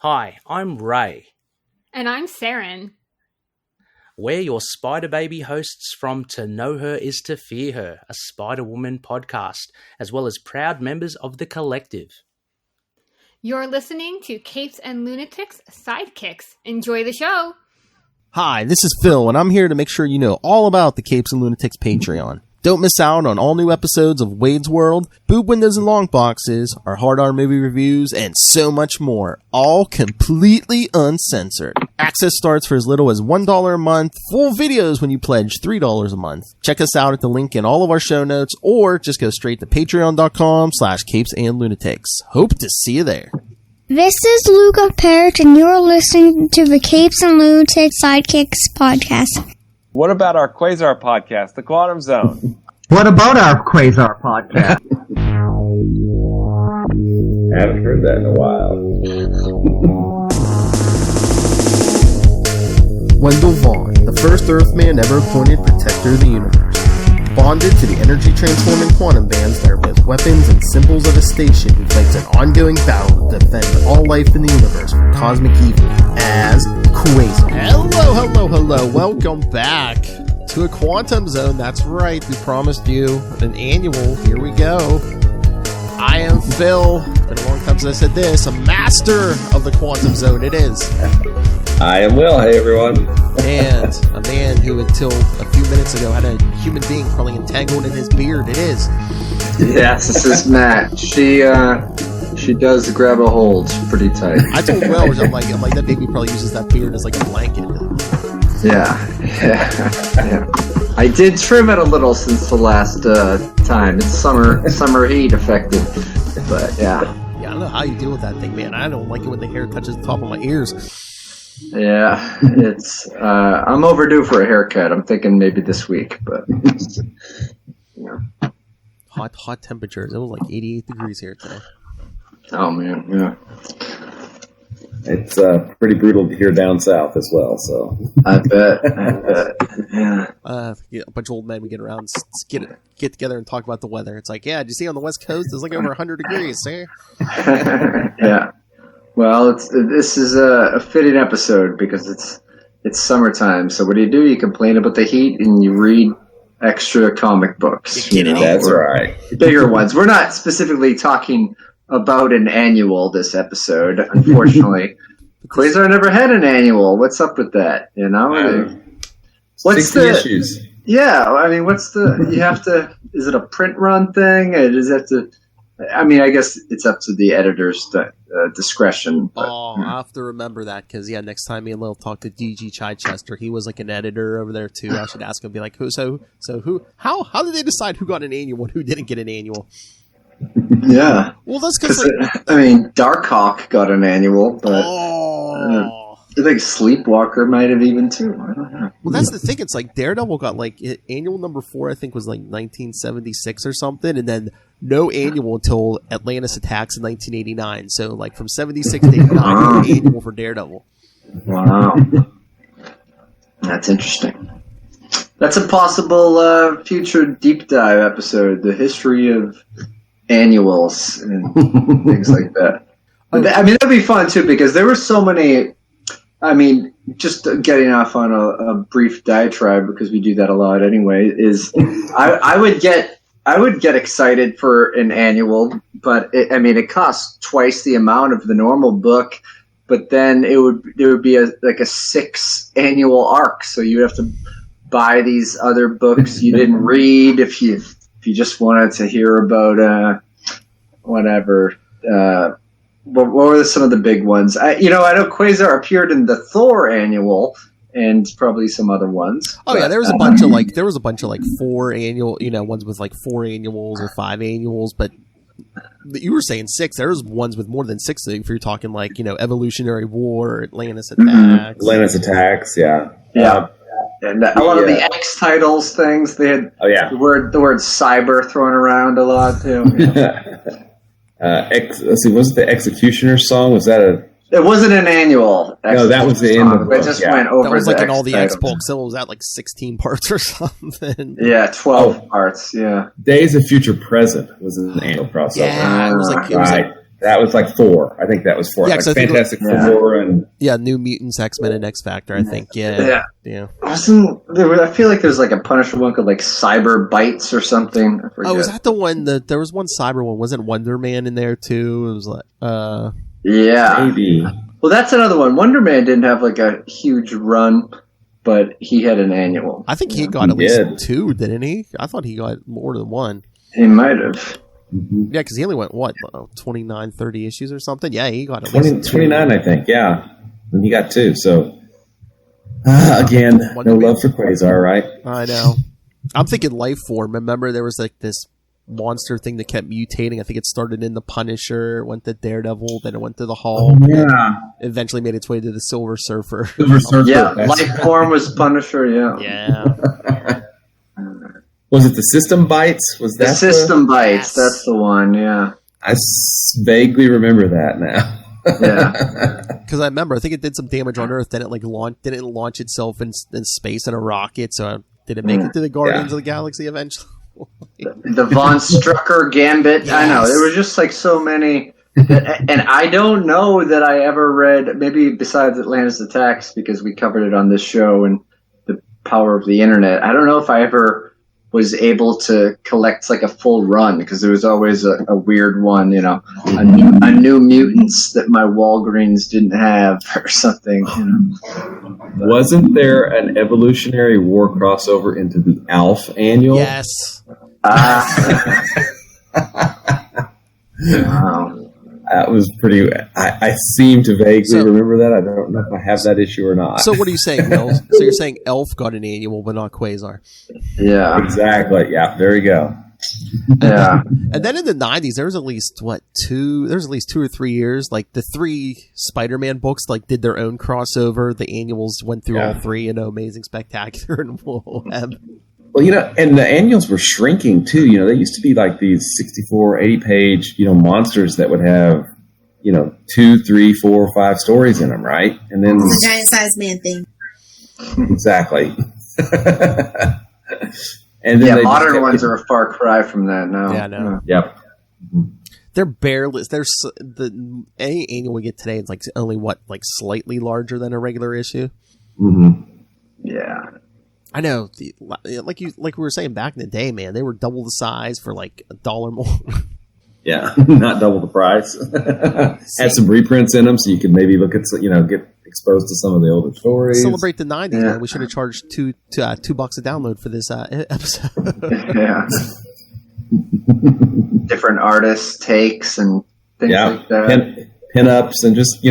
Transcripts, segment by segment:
Hi, I'm Ray. And I'm Saren. We're your Spider Baby hosts from To Know Her Is to Fear Her, a Spider-Woman podcast, as well as proud members of the collective. You're listening to Capes and Lunatics Sidekicks. Enjoy the show. Hi, this is Phil, and I'm here to make sure you know all about the Capes and Lunatics Patreon. Don't miss out on all new episodes of Wade's World, Boob Windows and Long Boxes, our Hard R movie reviews, and so much more, all completely uncensored. Access starts for as little as $1 a month, full videos when you pledge $3 a month. Check us out at the link in all of our show notes, or just go straight to patreon.com/capesandlunatics. Hope to see you there. This is Luca Perich, and you're listening to the Capes and Lunatics Sidekicks podcast. What about our Quasar podcast, The Quantum Zone? What about our Quasar podcast? I haven't heard that in a while. Wendell Vaughn, the first Earthman ever appointed protector of the universe. Bonded to the energy-transforming quantum bands that are both weapons and symbols of a station who fights an ongoing battle to defend all life in the universe from cosmic evil as Quasar. Hello, welcome back to a Quantum Zone. That's right, we promised you an annual. Here we go. I am Phil. It's been a long time since I said this. A master of the Quantum Zone, it is. I am Will. Hey, everyone. And a man who, until a few minutes ago, had a human being probably entangled in his beard. It is. Yes, this is Matt. She does grab a hold pretty tight. I told Will, I'm like that baby probably uses that beard as like a blanket. Yeah. I did trim it a little since the last time. It's summer heat affected, but yeah. Yeah, I don't know how you deal with that thing, man. I don't like it when the hair touches the top of my ears. Yeah, it's. I'm overdue for a haircut. I'm thinking maybe this week, but yeah. Hot temperatures. It was like 88 degrees here today. Oh man, yeah. It's pretty brutal here down south as well. So I bet. Yeah. A bunch of old men, we get around, get together and talk about the weather. It's like, yeah, did you see on the West Coast it's like over 100 degrees? Eh? Yeah. Well, this is a fitting episode because it's summertime. So what do? You complain about the heat and you read extra comic books. That's right. Bigger ones. We're not specifically talking about an annual this episode, unfortunately. Quasar never had an annual. What's up with that? You know, what's 60 issues? Yeah, I mean, you have to? Is it a print run thing? Or does it have to? I mean, I guess it's up to the editor's discretion. But, I have to remember that because next time me and Lil talk to DG Chichester, he was like an editor over there too. I should ask him, be like, who? How did they decide who got an annual and who didn't get an annual? Yeah. Well, that's because Darkhawk got an annual, but I think Sleepwalker might have even too. I don't know. Well, that's the thing. It's like Daredevil got like annual number 4. I think was like 1976 or something, and then no annual until Atlantis Attacks in 1989. So like from 76 to 89, annual for Daredevil. Wow, that's interesting. That's a possible future deep dive episode: the history of annuals and things like that. I mean, that'd be fun too because there were so many. I mean, just getting off on a brief diatribe because we do that a lot anyway. Is I would get excited for an annual, but it costs twice the amount of the normal book. But then there would be a 6 annual arc, so you would have to buy these other books you didn't read if you just wanted to hear about whatever. What were some of the big ones? I know Quasar appeared in the Thor annual and probably some other ones. Oh, yeah, there was a bunch of 4 annual, ones with like 4 annuals or 5 annuals, but you were saying 6. There was ones with more than 6. If you're talking like, Evolutionary War, Atlantis Attacks. Mm-hmm. Atlantis Attacks, yeah. Yeah. And a lot of the X titles things, they had the word cyber thrown around a lot too. Let's see, was it the Executioner song? Was that It wasn't an annual. No, that was the end of the book. It just went over. That was like in all the titles. X books. So it was at like 16 parts or something. Yeah, 12 parts. Yeah. Days of Future Present was an annual crossover. Yeah, it was like That was like 4. I think that was 4. Yeah, like 'cause I think Fantastic Four and New Mutants, X-Men, and X Factor. I think. Yeah. I feel like there's like a Punisher one called like Cyber Bites or something. I forget. Oh, was that the one that there was one cyber one? Wasn't Wonder Man in there too? It was like yeah, maybe. Well, that's another one. Wonder Man didn't have like a huge run, but he had an annual. I think he got at least 2, didn't he? I thought he got more than 1. He might have. Mm-hmm. Yeah, because he only went, 29, 30 issues or something? Yeah, he got at least 29, I think, yeah. And he got 2, so... again, no love for Quasar, right? I know. I'm thinking Life Form. Remember, there was like this monster thing that kept mutating. I think it started in the Punisher, went to Daredevil, then it went to the Hulk. Oh, yeah. Eventually made its way to the Silver Surfer. Yeah, Life Form was Punisher, yeah. Yeah. Was it the System Bites? Was that the System Bites? That's the one. Yeah, I vaguely remember that now. Yeah, because I remember I think it did some damage on Earth. Then it didn't launch itself in space in a rocket. So did it make it to the Guardians of the Galaxy eventually? the Von Strucker Gambit. Yes. I know there was just like so many, and I don't know that I ever read. Maybe besides Atlantis Attacks, because we covered it on this show and the power of the internet. I don't know if I ever was able to collect like a full run, because there was always a weird one, a new mutants that my Walgreens didn't have or something. Wasn't there an Evolutionary War crossover into the ALF annual? Yes. Wow. That was pretty... I seem to vaguely remember that. I don't know if I have that issue or not. So what are you saying, Will? So you're saying Elf got an annual, but not Quasar? Yeah. Exactly. Yeah, there you go. Yeah. And then in the 90s, there was at least, 2 or 3 years, like the 3 Spider-Man books like did their own crossover. The annuals went through all 3, Amazing, Spectacular, and Web. Well, and the annuals were shrinking too. They used to be like these 64, 80-page, monsters that would have, 2, 3, 4, 5 stories in them, right? And then it's a giant sized man thing. Exactly. And then modern ones are a far cry from that now. Yeah, I know. Yep. They're barely. There's any annual we get today. It's like only slightly larger than a regular issue. Mm-hmm. Yeah. I know, like we were saying back in the day, man, they were double the size for like $1 more. Yeah, not double the price. Had some reprints in them, so you could maybe look at, get exposed to some of the older stories. Celebrate the 90s, man. We should have charged $2 a download for this episode. Yeah. Different artists' takes and things like that. Pin-ups and just,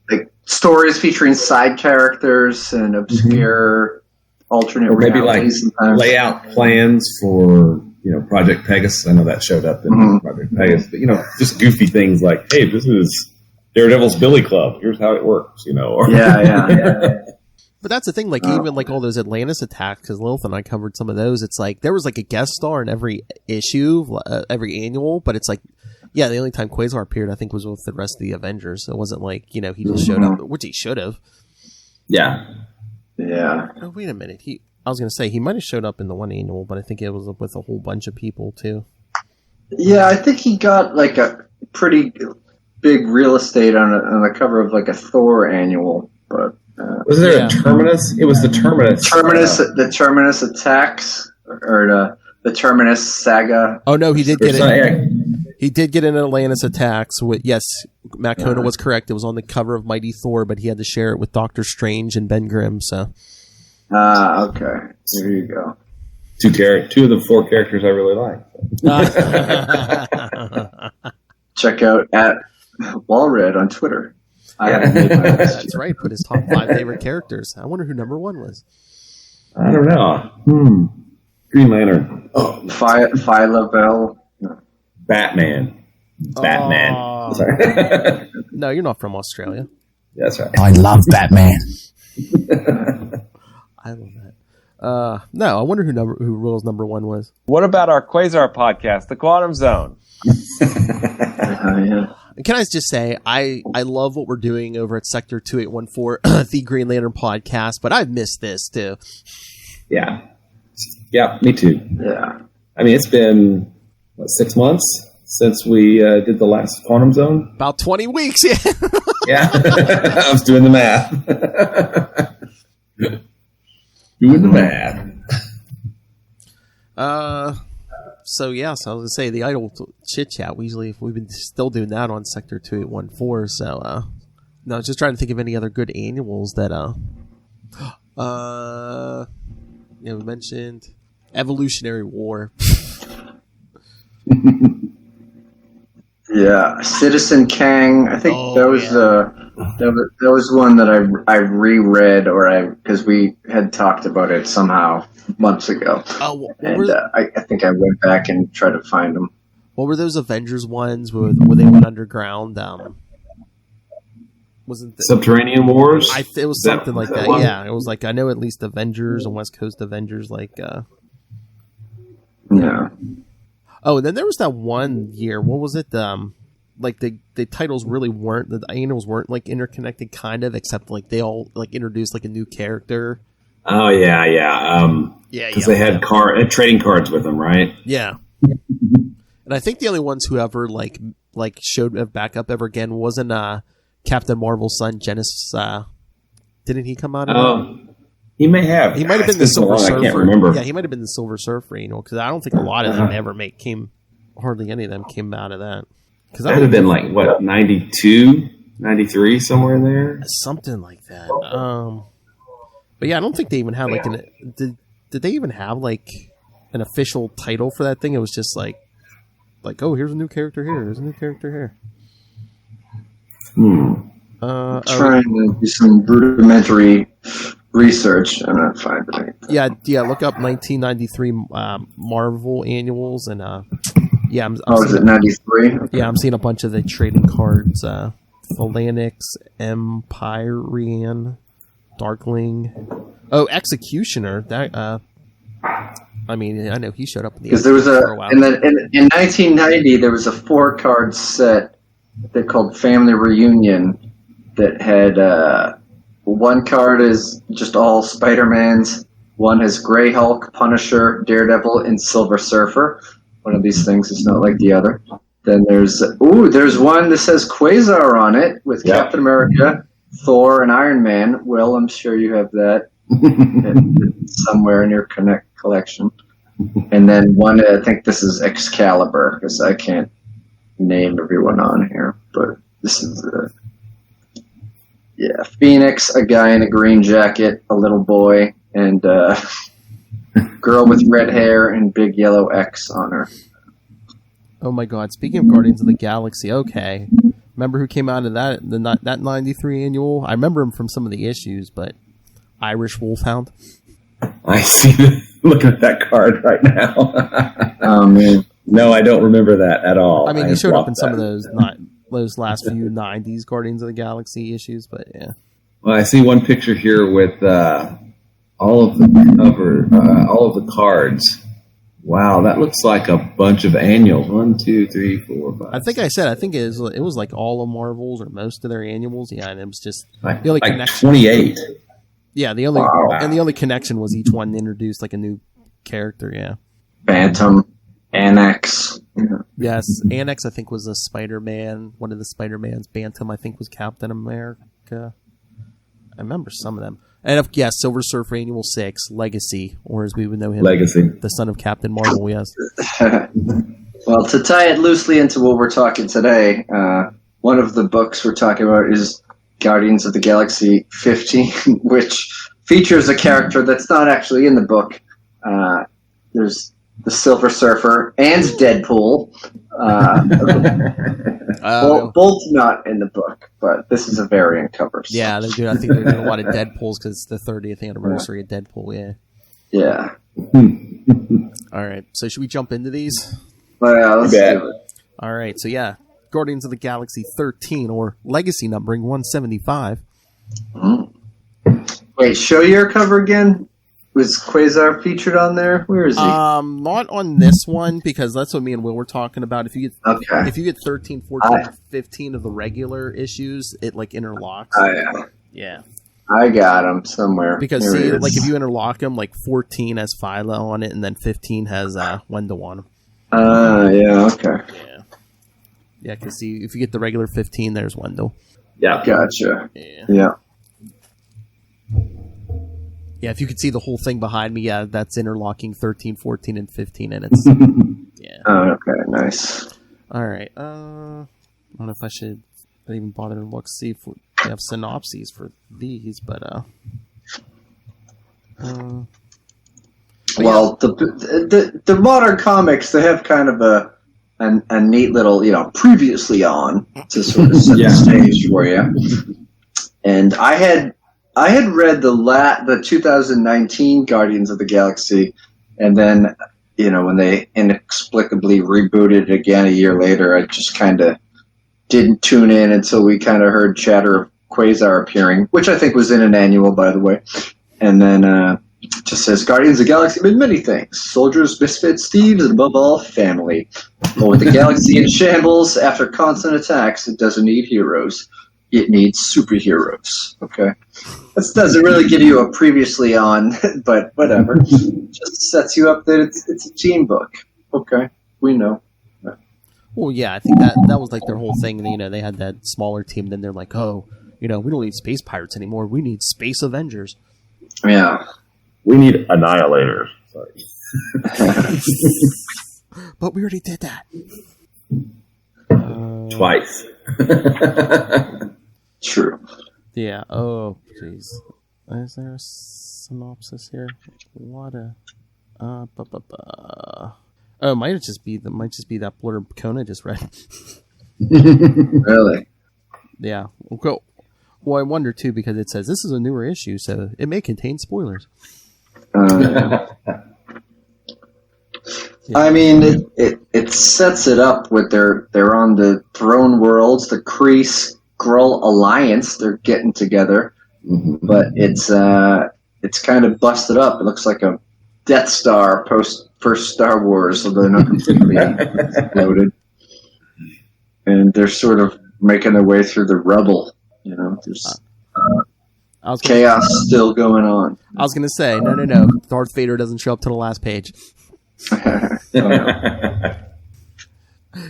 like stories featuring side characters and obscure alternate or maybe like sometimes. Layout plans for Project Pegasus. I know that showed up in Project Pegasus, but just goofy things like, hey, this is Daredevil's Billy Club, here's how it works, or yeah. But that's the thing, like even like all those Atlantis attacks, because Lilith and I covered some of those. It's like there was like a guest star in every issue, every annual, but it's like, yeah, the only time Quasar appeared, I think, was with the rest of the Avengers. It wasn't like he just showed up, which he should have. Yeah. Oh, wait a minute. I was going to say he might have showed up in the one annual, but I think it was with a whole bunch of people too. Yeah, I think he got like a pretty big real estate on the cover of like a Thor annual, but. Was there a Terminus? It was the Terminus. The Terminus attacks, or the Terminus saga. Oh no, he did get it. He did get an Atlantis attacks. Yes, Matt Kona was correct. It was on the cover of Mighty Thor, but he had to share it with Doctor Strange and Ben Grimm. So. Okay. There you go. Two of the 4 characters I really like. Check out at Walred on Twitter. That's right. Put his top 5 favorite characters. I wonder who number 1 was. I don't know. Green Lantern. Oh, Phyla Bell. Batman. Sorry. No, you're not from Australia. That's right. I love Batman. I love that. No, I wonder who Will's number 1 was. What about our Quasar podcast, The Quantum Zone? Yeah. Can I just say, I love what we're doing over at Sector 2814, the Green Lantern podcast, but I've missed this too. Yeah. Yeah, me too. Yeah. I mean, it's been, 6 months since we did the last Quantum Zone? About 20 weeks, yeah. Yeah, I was doing the math. Doing the math. So I was gonna say the idle chit chat. We've been still doing that on Sector 2814. So no, I was just trying to think of any other good annuals that we mentioned Evolutionary War. Yeah, Citizen Kang. I think that was one that I reread because we had talked about it somehow months ago. And I think I went back and tried to find them. What were those Avengers ones where they went underground? Wasn't Subterranean Wars? It was something like that. Yeah, it was like I know at least Avengers and West Coast Avengers. Yeah. Oh, and then there was that one year. What was it? Like the titles really weren't, the annuals weren't like interconnected, kind of, except like they all like introduced like a new character. Oh yeah. Because they had trading cards with them, right? Yeah. And I think the only ones who ever like showed back up ever again wasn't Captain Marvel's son Genesis. Didn't he come out? He may have. He might have been the Silver Surfer. I can't remember. Yeah, he might have been the Silver Surfer. Because I don't think a lot of them hardly any of them came out of that. Because that would have been like what 92, 93, somewhere in there, something like that. But yeah, I don't think they even had like did they even have like an official title for that thing? It was just like oh, here's a new character here. There's a new character here. Trying to do some rudimentary research. I'm not finding it. Yeah. Look up 1993 Marvel annuals and yeah. Is it 93? Okay. Yeah, I'm seeing a bunch of the trading cards. Phalanx, Empyrean, Darkling. Oh, Executioner. That I know he showed up in the because there was in 1990 there was a 4-card set they called Family Reunion that had one card is just all Spider-Mans, one has Grey Hulk, Punisher, Daredevil, and Silver Surfer. One of these things is not like the other. Then there's one that says Quasar on it with Captain America, Thor, and Iron Man. Well, I'm sure you have that somewhere in your collection. And then one, I think this is Excalibur, because I can't name everyone on here, but this is Phoenix, a guy in a green jacket, a little boy, and girl with red hair and big yellow X on her. Oh my God! Speaking of Guardians of the Galaxy, okay, remember who came out of that 93 annual? I remember him from some of the issues, but Irish Wolfhound. I see. Looking at that card right now. Oh man. No, I don't remember that at all. I mean, he showed up in some of those last few 90s Guardians of the Galaxy issues, but yeah. Well, I see one picture here with all of the cards. Wow, that looks like a bunch of annuals. 1, 2, 3, 4, 5. I think it was like all of Marvel's or most of their annuals. Yeah, and it was just like, the only like connection. 28. Yeah, the only connection was each one introduced like a new character. Yeah. Phantom. Annex. Yes, Annex I think was a Spider-Man. One of the Spider-Mans. Bantam I think was Captain America. I remember some of them. And Silver Surfer Annual 6, Legacy, or as we would know him, Legacy, the son of Captain Marvel. Yes. Well, to tie it loosely into what we're talking today, one of the books we're talking about is Guardians of the Galaxy 15, which features a character that's not actually in the book. There's the Silver Surfer and Deadpool. Both not in the book, but this is a variant cover. So. Yeah, they do. I think they're doing a lot of Deadpools because it's the 30th anniversary of Deadpool. Yeah. All right. So should we jump into these? Well, let's do it. All right. So Guardians of the Galaxy 13, or Legacy numbering 175. Wait, show your cover again. Was Quasar featured on there? Where is he? Not on this one, because that's what me and Will were talking about. If you get 13, 14, 15 of the regular issues, it like interlocks. Yeah. I got him somewhere. Because if you interlock them, like 14 has Phyla on it, and then 15 has Wendell on them. Yeah, okay. Yeah. Yeah, because see, if you get the regular 15, there's Wendell. Yeah. Gotcha. Yeah. Yeah. Yeah, if you could see the whole thing behind me, yeah, that's interlocking 13, 14, and 15, and it's yeah. Oh, okay, nice. All right. I don't know if I should even bother to look see if they have synopses for these, but Well, the modern comics, they have kind of a neat little, previously on to sort of set the stage for you. And I had read the 2019 Guardians of the Galaxy, and then when they inexplicably rebooted it again a year later, I just kind of didn't tune in until we kind of heard chatter of Quasar appearing, which I think was in an annual, by the way. And then just says, Guardians of the Galaxy mean many things. Soldiers, misfits, thieves, and above all, family. But with the galaxy in shambles, after constant attacks, it doesn't need heroes. It needs superheroes. Okay? That doesn't really give you a previously on, but whatever. Just sets you up that it's a team book. Okay, we know. well, yeah, I think that was like their whole thing. They had that smaller team, then they're like, oh, we don't need space pirates anymore. We need space Avengers. Yeah. We need Annihilators. Sorry. But we already did that. Twice. True. Yeah. Oh, jeez. Is there a synopsis here? What a. Oh, it might just be that blurb Kona just read. Really? Yeah. Well, I wonder too because it says this is a newer issue, so it may contain spoilers. I mean, it sets it up with they're on the Throne Worlds, the Kree Skrull Alliance. They're getting together, but it's kind of busted up. It looks like a Death Star post first Star Wars, although they're not completely loaded. And they're sort of making their way through the rubble. There's chaos still going on. I was gonna say no. Darth Vader doesn't show up to the last page.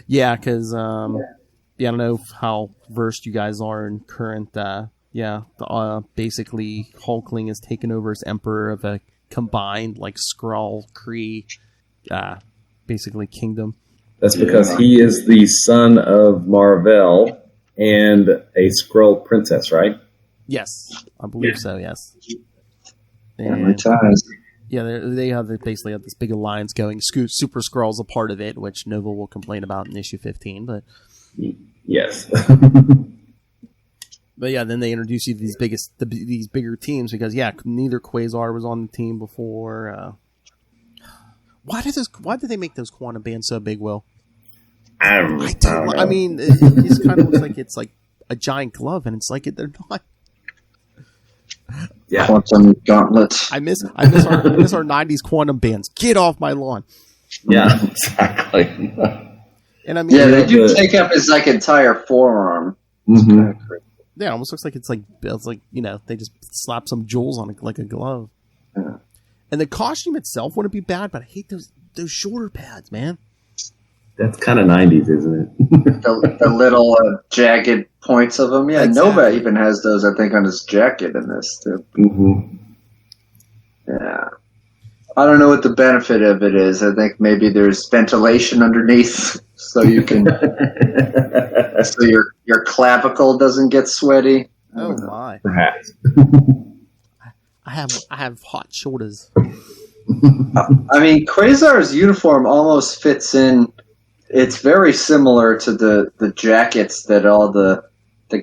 Yeah, because I don't know how versed you guys are in current. Basically, Hulkling has taken over as Emperor of a combined Skrull Kree, basically kingdom. That's because he is the son of Marvel and a Skrull princess, right? Yes, I believe so. Yes. Family ties. Yeah, they basically have this big alliance going. Super Skrull's a part of it, which Nova will complain about in issue 15. But yes, but yeah, then they introduce you to these bigger teams because neither Quasar was on the team before. Why did they make those quantum bands so big, Will? I don't know. I mean, it just kind of looks like it's like a giant glove, and it's like they're not. Yeah. Quantum gauntlets. I miss our 90s quantum bands. Get off my lawn. Yeah, exactly. And I mean, they do take up his entire forearm. Mm-hmm. Yeah, it almost looks like it's like they just slap some jewels on it like a glove. Yeah. And the costume itself wouldn't be bad, but I hate those shoulder pads, man. That's kind of 90s, isn't it? the little jagged points of them. Yeah, exactly. Nova even has those, I think, on his jacket in this, too. Mm-hmm. Yeah. I don't know what the benefit of it is. I think maybe there's ventilation underneath so you can... so your clavicle doesn't get sweaty. Oh, my. Perhaps. I have hot shoulders. I mean, Quasar's uniform almost fits in. It's very similar to the jackets that all the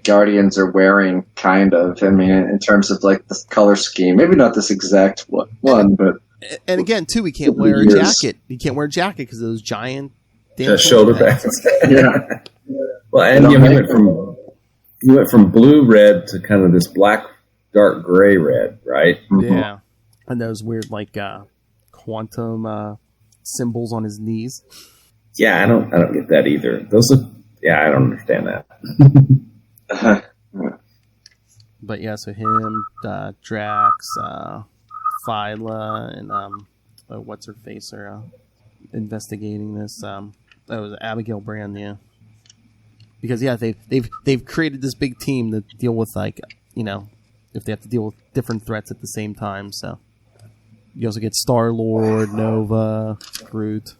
Guardians are wearing, kind of. I mean, in terms of the color scheme. Maybe not this exact one, but... And again, too, he can't wear a jacket. He can't wear a jacket because of those giant shoulder pads. Yeah. Well, and he went from blue red to kind of this black, dark gray red, right? Yeah. And those weird, quantum symbols on his knees. Yeah, I don't get that either. I don't understand that. But yeah, so him, Drax, Phyla, and what's her face are investigating this. That was Abigail Brand, yeah. because they've created this big team to deal with, like, if they have to deal with different threats at the same time. So you also get Star-Lord, Nova, Groot.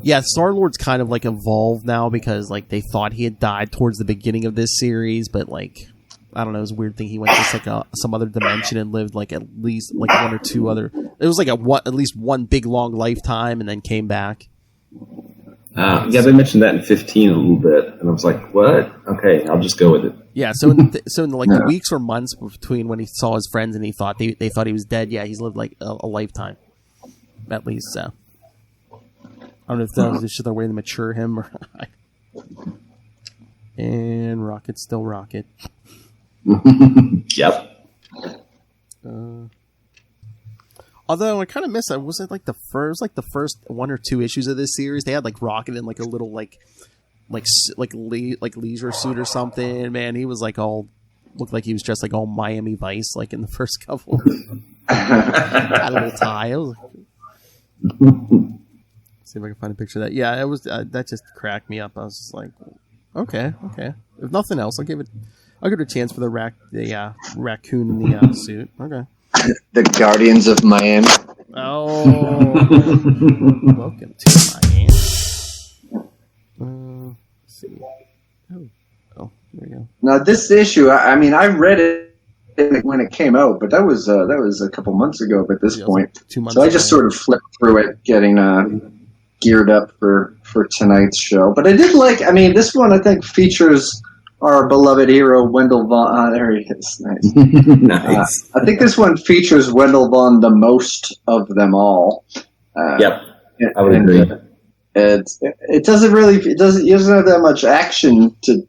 Yeah, Star-Lord's kind of like evolved now because like they thought he had died towards the beginning of this series, but like I don't know, it was a weird thing. He went to like some other dimension and lived like at least like one or two other. It was like at least one big long lifetime, and then came back. Yeah, they mentioned that in 15 a little bit, and I was like, "What? Okay, I'll just go with it." Yeah, so in the weeks or months between when he saw his friends and he thought they thought he was dead, yeah, he's lived like a lifetime, at least. So I don't know if that was just their way to mature him or. And Rocket's still Rocket. Yep. Although I kind of miss it. Was it like the first one or two issues of this series? They had like Rocket in like a little like leisure suit or something. Man, he was like looked like he was dressed like all Miami Vice like in the first couple. Had a little tie. See if I can find a picture of that. Yeah, it was that just cracked me up. I was just like, okay. If nothing else, I'll give it a chance for the raccoon in the suit. Okay. The Guardians of Miami. Oh, welcome to Miami. Let's see. Oh, there we go. Now this issue, I mean, I read it when it came out, but that was a couple months ago. At this point, 2 months. So I just sort of flipped through it, getting geared up for tonight's show. But I did like. I mean, this one I think features our beloved hero, Wendell Vaughn. There he is. Nice. Nice. I think this one features Wendell Vaughn the most of them all. Yep. I would agree. It doesn't have that much action to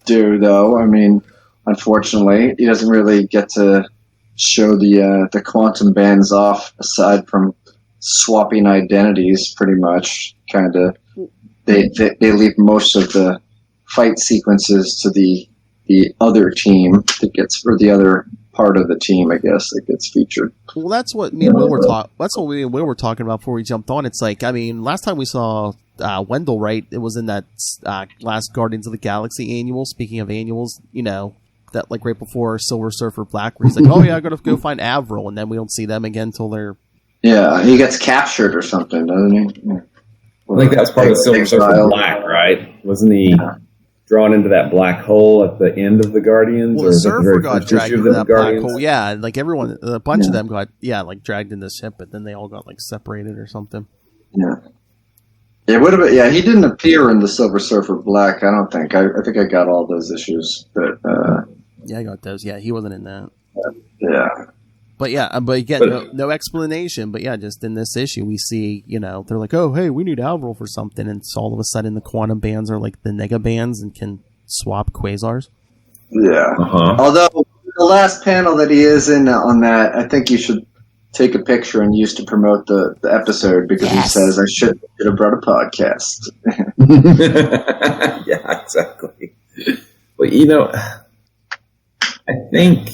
do, though. I mean, unfortunately, he doesn't really get to show the quantum bands off, aside from swapping identities, pretty much. Kind of, they leave most of the fight sequences to the other team that gets, or the other part of the team, I guess, that gets featured. Well, that's what me and Will were talking about before we jumped on. It's like, I mean, last time we saw Wendell, right? It was in that last Guardians of the Galaxy annual. Speaking of annuals, that like right before Silver Surfer Black, where he's like, "Oh yeah, I gotta go find Avril," and then we don't see them again until they're. Yeah, he gets captured or something, doesn't he? Yeah. I think that was part of Silver Surfer Black, right? Wasn't he drawn into that black hole at the end of the Guardians? Well, the Surfer got dragged into that black hole. Yeah, like everyone, a bunch of them got, like dragged in the ship, but then they all got like separated or something. Yeah. It would have been, he didn't appear in the Silver Surfer Black, I don't think. I think I got all those issues. But, I got those. Yeah, he wasn't in that. Yeah. But again, no explanation. But yeah, just in this issue, we see, they're like, oh, hey, we need Avril for something. And so all of a sudden the quantum bands are like the nega bands and can swap quasars. Yeah. Uh-huh. Although the last panel that he is in on that, I think you should take a picture and use to promote the episode, because he says, I should have brought a podcast. Yeah, exactly. Well, I think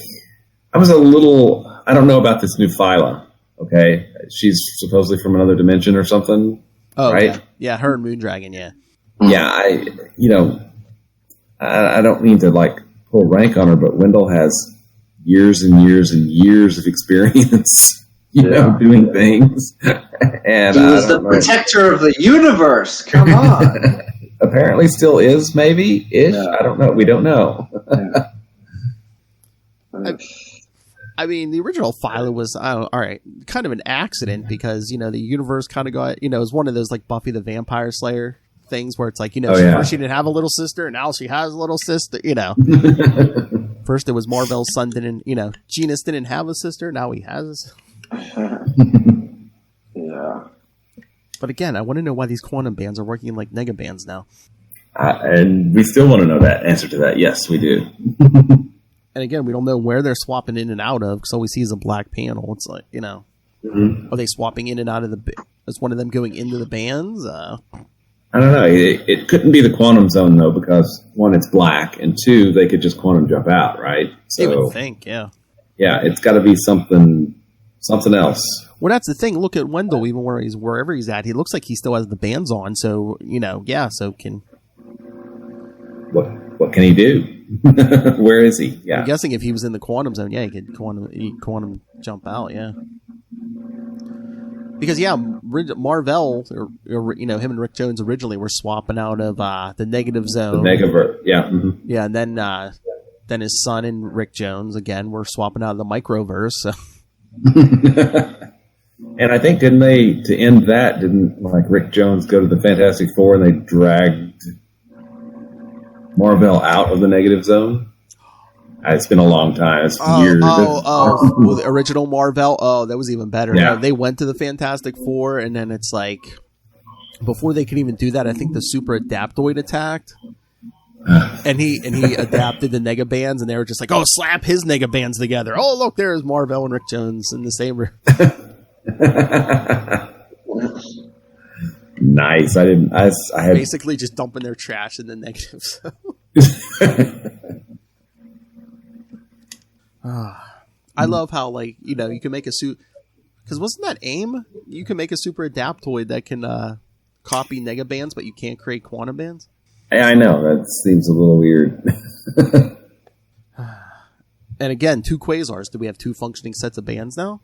I was I don't know about this new Phyla, okay? She's supposedly from another dimension or something, right? Yeah, her and Moondragon, yeah. Yeah, I don't mean to, like, pull rank on her, but Wendell has years and years and years of experience, doing things. And he was the protector of the universe. Come on. Apparently still is, maybe-ish. Yeah. I don't know. We don't know. I mean, the original Phyla was, kind of an accident, because, the universe kind of got, it was one of those, like, Buffy the Vampire Slayer things where it's like, first she didn't have a little sister, and now she has a little sister, First it was Marvel's son didn't, Genus didn't have a sister, now he has. Yeah. But again, I want to know why these quantum bands are working like nega bands now. And we still want to know that answer to that. Yes, we do. And again, we don't know where they're swapping in and out of, because all we see is a black panel. It's like, are they swapping in and out of is one of them going into the bands? I don't know. It couldn't be the quantum zone, though, because one, it's black, and two, they could just quantum jump out, right? So, you would think, yeah. Yeah, it's got to be something else. Well, that's the thing. Look at Wendell, even wherever he's at. He looks like he still has the bands on, so, so can... what can he do? Where is he? Yeah. I'm guessing if he was in the quantum zone, he could quantum jump out, yeah. Because, Marvel, or him and Rick Jones originally were swapping out of the negative zone. The Negaverse, yeah. Mm-hmm. Yeah, and then his son and Rick Jones, again, were swapping out of the microverse. So. And I think, didn't Rick Jones go to the Fantastic Four and they dragged Marvel out of the negative zone? It's been a long time. It's years. Well, the original Marvel. Oh, that was even better. Yeah. They went to the Fantastic Four, and then it's like, before they could even do that, I think the Super Adaptoid attacked. And he adapted the Negabands, and they were just like, oh, slap his Negabands together. Oh, look, there's Marvel and Rick Jones in the same room. Nice. I had basically just dumping their trash in the negatives. I love how, you can make a suit, because wasn't that AIM? You can make a Super Adaptoid that can copy Negabands, but you can't create quantum bands. I know, that seems a little weird. And again, 2 quasars. Do we have 2 functioning sets of bands now?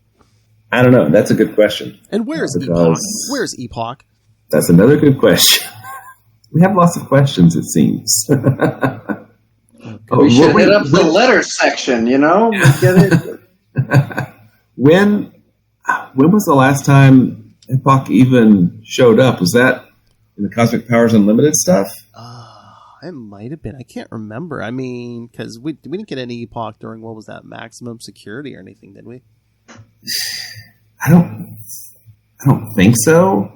I don't know. That's a good question. And where's Epoch? Where's Epoch? That's another good question. We have lots of questions, it seems. We should hit up the letter section, Get it? When was the last time Epoch even showed up? Was that in the Cosmic Powers Unlimited stuff? It might have been. I can't remember. I mean, because we didn't get any Epoch during, what was that, Maximum Security or anything, did we? I don't think so.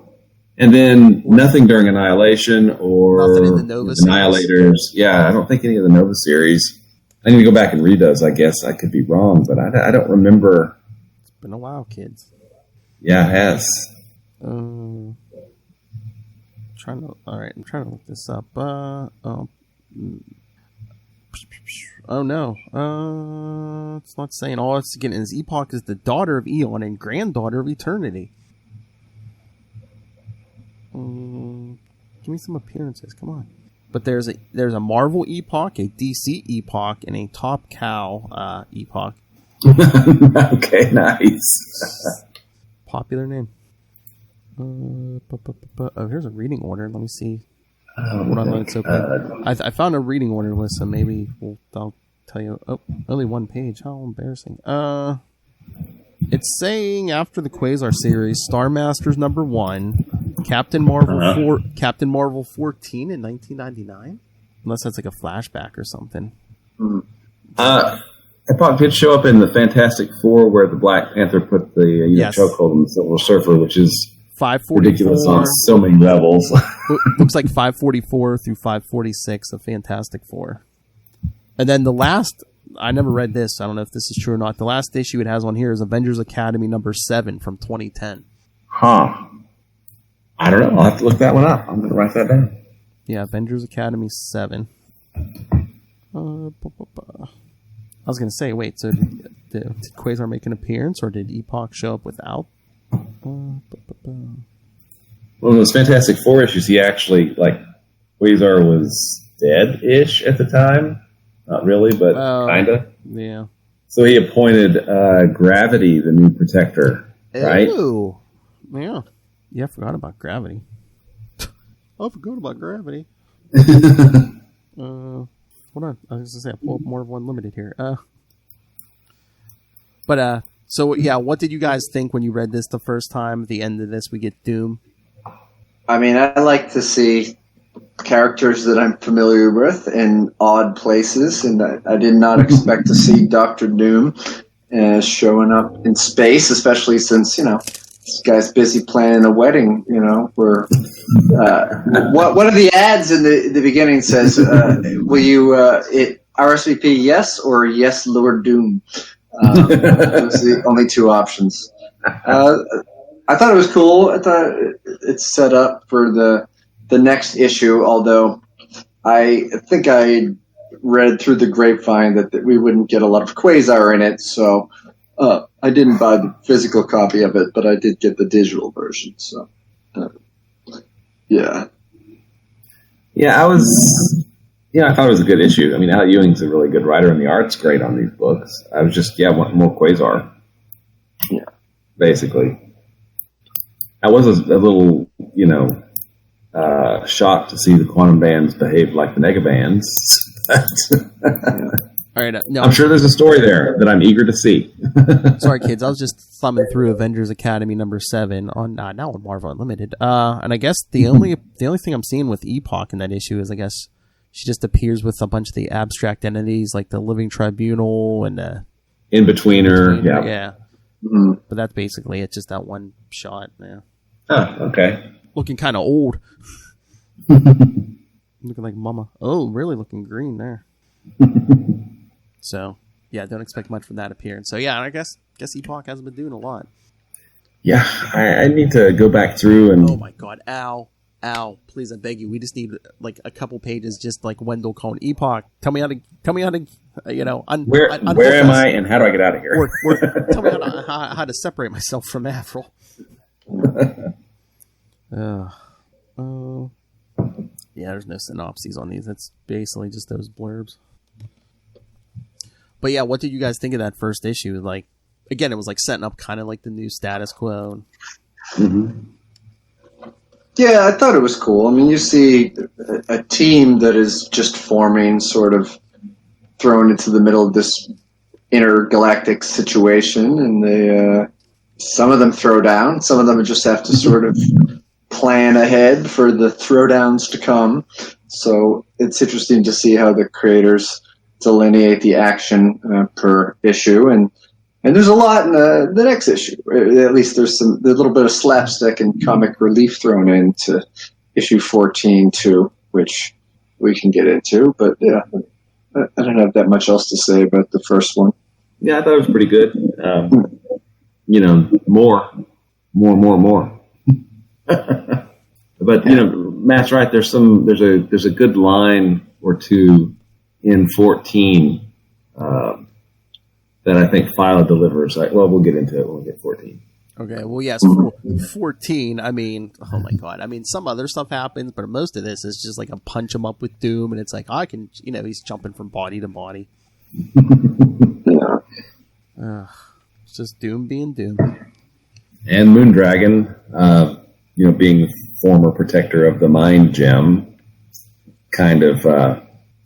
And then nothing during Annihilation or nothing in the Nova Annihilators. Series. Yeah, I don't think any of the Nova series. I need to go back and read those, I guess. I could be wrong, but I don't remember. It's been a while, kids. Yeah, it has. I'm trying to look this up. Oh no. It's not saying. All it's getting is Epoch is the daughter of Eon and granddaughter of Eternity. Give me some appearances. Come on. But there's a Marvel Epoch, a DC Epoch, and a Top Cow Epoch. Okay, nice. Popular name. Oh, here's a reading order. Let me see. Hold on, it's open. I found a reading order list, so maybe I'll tell you. Oh, only 1 page. How embarrassing. It's saying after the Quasar series, Star Masters #1, Captain Marvel Captain Marvel 14 in 1999. Unless that's like a flashback or something. Epoch did show up in the Fantastic Four, where the Black Panther put the chokehold on the Silver Surfer, which is 544. Ridiculous on so many levels. Looks like 544 through 546 of Fantastic Four. And then the last, I never read this, I don't know if this is true or not, the last issue it has on here is Avengers Academy #7 from 2010. Huh. I don't know. I'll have to look that one up. I'm going to write that down. Yeah, Avengers Academy 7. I was going to say, wait, so did Quasar make an appearance, or did Epoch show up without? Well, in those Fantastic Four issues, he actually, Quasar was dead-ish at the time. Not really, but kind of. Yeah. So he appointed Gravity the new protector, right? Ooh. Yeah. Yeah, I forgot about Gravity. I forgot about Gravity. Hold on. I was going to say, I'll pull up more of Unlimited here. So, yeah, what did you guys think when you read this the first time? At the end of this, we get Doom. I mean, I like to see characters that I'm familiar with in odd places, and I did not expect to see Dr. Doom showing up in space, especially since, this guy's busy planning a wedding, where one of the ads in the beginning says, will you RSVP yes or yes Lord Doom? Those are the only 2 options. I thought it was cool. I thought it's set up for the next issue, although I think I read through the grapevine that we wouldn't get a lot of Quasar in it, so I didn't buy the physical copy of it, but I did get the digital version. So, yeah. Yeah, Yeah, I thought it was a good issue. I mean, Al Ewing's a really good writer, and the art's great on these books. I was just, wanting more Quasar. Yeah. Basically. I was a little, shocked to see the quantum bands behave like the nega bands. All right, no, I'm sure there's a story there that I'm eager to see. Sorry, kids. I was just thumbing through Avengers Academy #7 on now on Marvel Unlimited, and I guess the only thing I'm seeing with Epoch in that issue is I guess she just appears with a bunch of the abstract entities like the Living Tribunal and the In-Betweener. Yeah. Mm-hmm. But that's basically it. Just that one shot. Yeah. Oh, okay. Looking kind of old. Looking like Mama. Oh, really looking green there. So, yeah, don't expect much from that appearance. So, yeah, I guess Epoch hasn't been doing a lot. Yeah, I need to go back through and... Oh, my God. Al, please, I beg you. We just need, like, a couple pages just like Wendell calling Epoch. Tell me how to Where am I and how do I get out of here? Or tell me how to separate myself from Avril. Yeah, there's no synopses on these. It's basically just those blurbs. But yeah, what did you guys think of that first issue? Like, again, it was like setting up kind of like the new status quo. Mm-hmm. Yeah, I thought it was cool. I mean, you see a team that is just forming, sort of thrown into the middle of this intergalactic situation, and they some of them throw down, some of them just have to sort of plan ahead for the throwdowns to come. So it's interesting to see how the creators delineate the action per issue, and there's a lot in the next issue. At least there's a little bit of slapstick and comic relief thrown into issue 14 too, which we can get into. But yeah, I don't have that much else to say about the first one. Yeah, I thought it was pretty good. More. But Matt's right. There's a good line or two in 14 that I think Philo delivers. We'll get into it when we get 14. Okay, well, yes, 14, I mean, oh my God. I mean, some other stuff happens, but most of this is just like a punch him up with Doom, and it's like, I can, he's jumping from body to body. It's just Doom being Doom. And Moondragon, being the former protector of the Mind Gem, kind of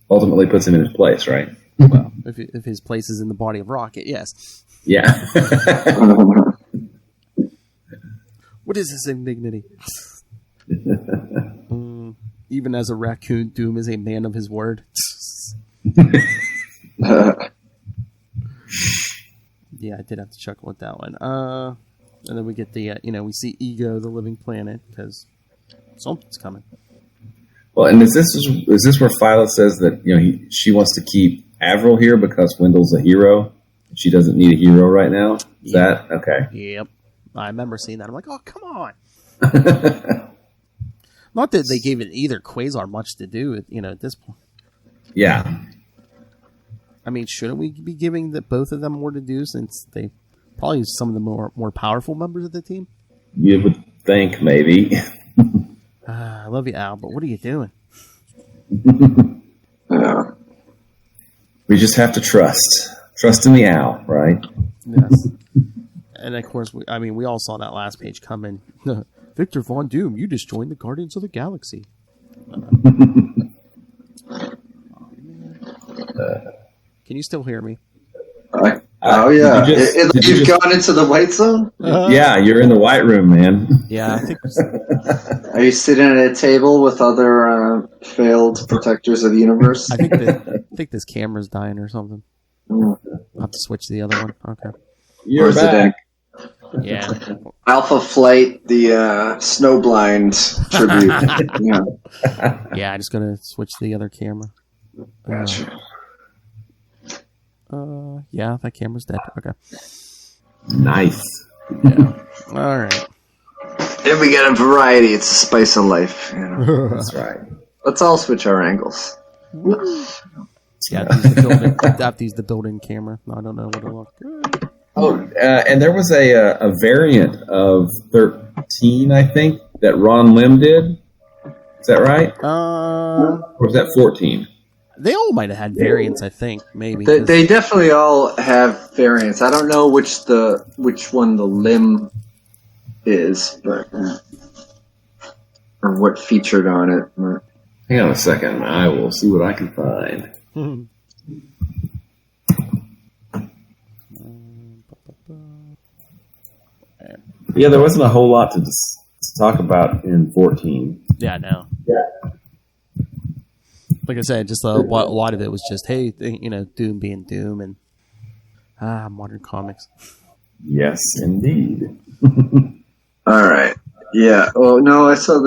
ultimately puts him in his place, right? Well, if his place is in the body of Rocket, yes. Yeah. What is his indignity? Even as a raccoon, Doom is a man of his word. Yeah, I did have to chuckle at that one. And then we get the, we see Ego, the living planet, because something's coming. Well, and is this where Philo says that she wants to keep Avril here because Wendell's a hero? She doesn't need a hero right now? Is that okay? Yep. I remember seeing that. I'm like, oh, come on. Not that they gave it either Quasar much to do, at this point. Yeah. I mean, shouldn't we be giving both of them more to do since they probably some of the more powerful members of the team? You would think, maybe. I love you, Al, but what are you doing? We just have to trust. Trust in the Al, right? Yes. And of course, we all saw that last page coming. Victor Von Doom, you just joined the Guardians of the Galaxy. Can you still hear me? Yeah. You've gone into the white zone? Yeah, you're in the white room, man. Yeah, I think. Are you sitting at a table with other failed protectors of the universe? I think this camera's dying or something. I'll have to switch to the other one. Okay. You're back. Yeah. Alpha Flight, the Snowblind tribute. Yeah, I just gotta switch to the other camera. Gotcha. Yeah, that camera's dead. Okay. Nice. Yeah. All right. And we get a variety. It's the spice of life. That's right. Let's all switch our angles. Yeah, Dapty's the built-in camera. No, I don't know what it'll look. Oh, and there was a variant of 13, I think, that Ron Lim did. Is that right? Or was that 14? They all might have had variants, I think, maybe. They definitely all have variants. I don't know which one the limb is, but or what featured on it. Hang on a second. I will see what I can find. Yeah, there wasn't a whole lot to talk about in 14. Yeah, no. Yeah. Like I said, just a lot of it was just, hey, Doom being Doom and modern comics. Yes, indeed. All right. Yeah. Oh, no, I saw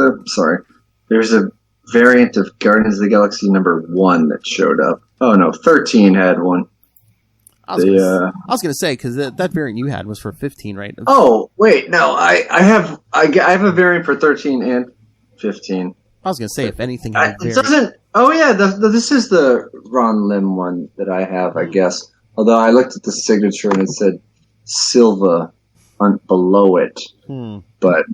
there's a variant of Guardians of the Galaxy #1 that showed up. Oh, no, 13 had one. I was going to say, because that variant you had was for 15, right? Oh, wait, no, I have a variant for 13 and 15. I was going to say, if anything had it doesn't... Oh, yeah, this is the Ron Lim one that I have, I guess. Although I looked at the signature and it said Silva below it. But,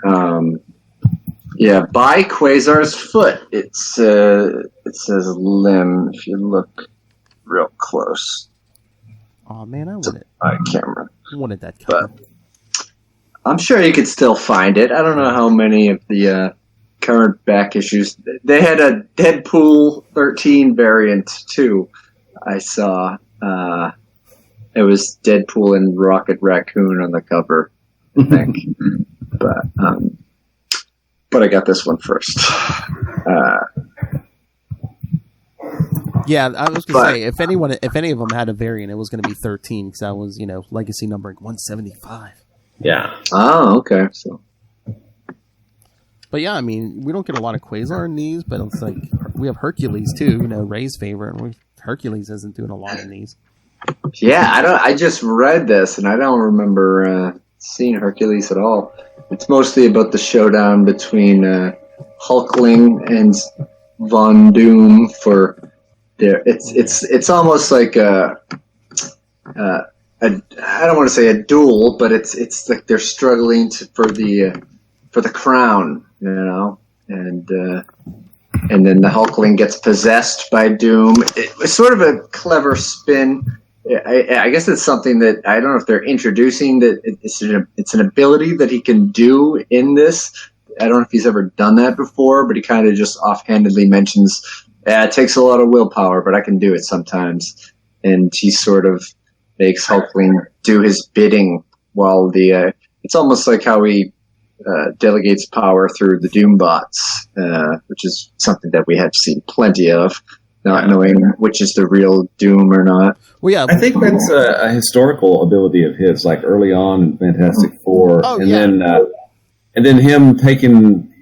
yeah, by Quasar's foot, it says Lim, if you look real close. Oh, man, I wanted that cover. But I'm sure you could still find it. I don't know how many of the current back issues. They had a Deadpool 13 variant, too, I saw. It was Deadpool and Rocket Raccoon on the cover, I think. But I got this one first. Yeah, I was going to say, if any of them had a variant, it was going to be 13, because that was, legacy numbering 175. Yeah. Oh, okay. So. But yeah, I mean, we don't get a lot of Quasar in these, but it's like, we have Hercules too, Ray's favorite, and Hercules isn't doing a lot in these. Yeah, I just read this, and I don't remember seeing Hercules at all. It's mostly about the showdown between Hulkling and Von Doom for their. It's almost like I don't want to say a duel, but it's like they're struggling for the crown, and then the Hulkling gets possessed by Doom. It's sort of a clever spin. I guess it's something that I don't know if they're introducing, that it's an ability that he can do in this. I don't know if he's ever done that before, but he kind of just offhandedly mentions, it takes a lot of willpower, but I can do it sometimes. And he sort of makes Hulkling do his bidding while it's almost like how he delegates power through the Doombots, which is something that we have seen plenty of. Not knowing which is the real Doom or not. Well, yeah, I think that's a historical ability of his, like early on in Fantastic Four, and then him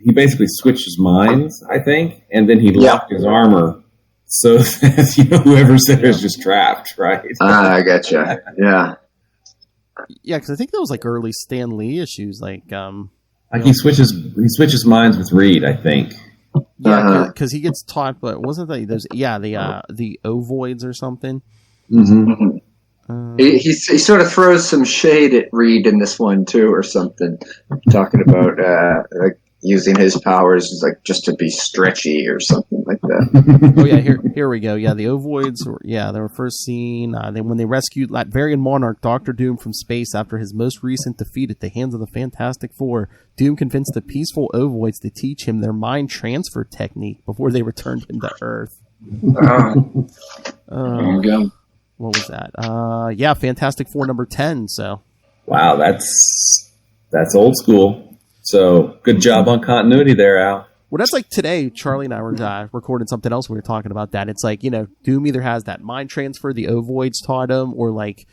he basically switches minds, I think, and then he locked his armor so that whoever's there is just trapped, right? I gotcha. Yeah, yeah, because I think that was like early Stan Lee issues, like he switches minds with Reed, I think. Yeah, because he gets taught, but wasn't that the ovoids or something? Mm-hmm. He sort of throws some shade at Reed in this one too, or something, talking about like using his powers like just to be stretchy or something like that. Oh yeah, here we go. Yeah, the ovoids. They were first seen when they rescued Latverian monarch Dr. Doom from space after his most recent defeat at the hands of the Fantastic Four. Doom convinced the peaceful ovoids to teach him their mind transfer technique before they returned him to Earth. There you go. What was that? Yeah, Fantastic Four number 10. So. Wow, that's old school. So good job on continuity there, Al. Well, that's like today, Charlie and I were recording something else. We were talking about that. It's like, Doom either has that mind transfer the ovoids taught him, or like,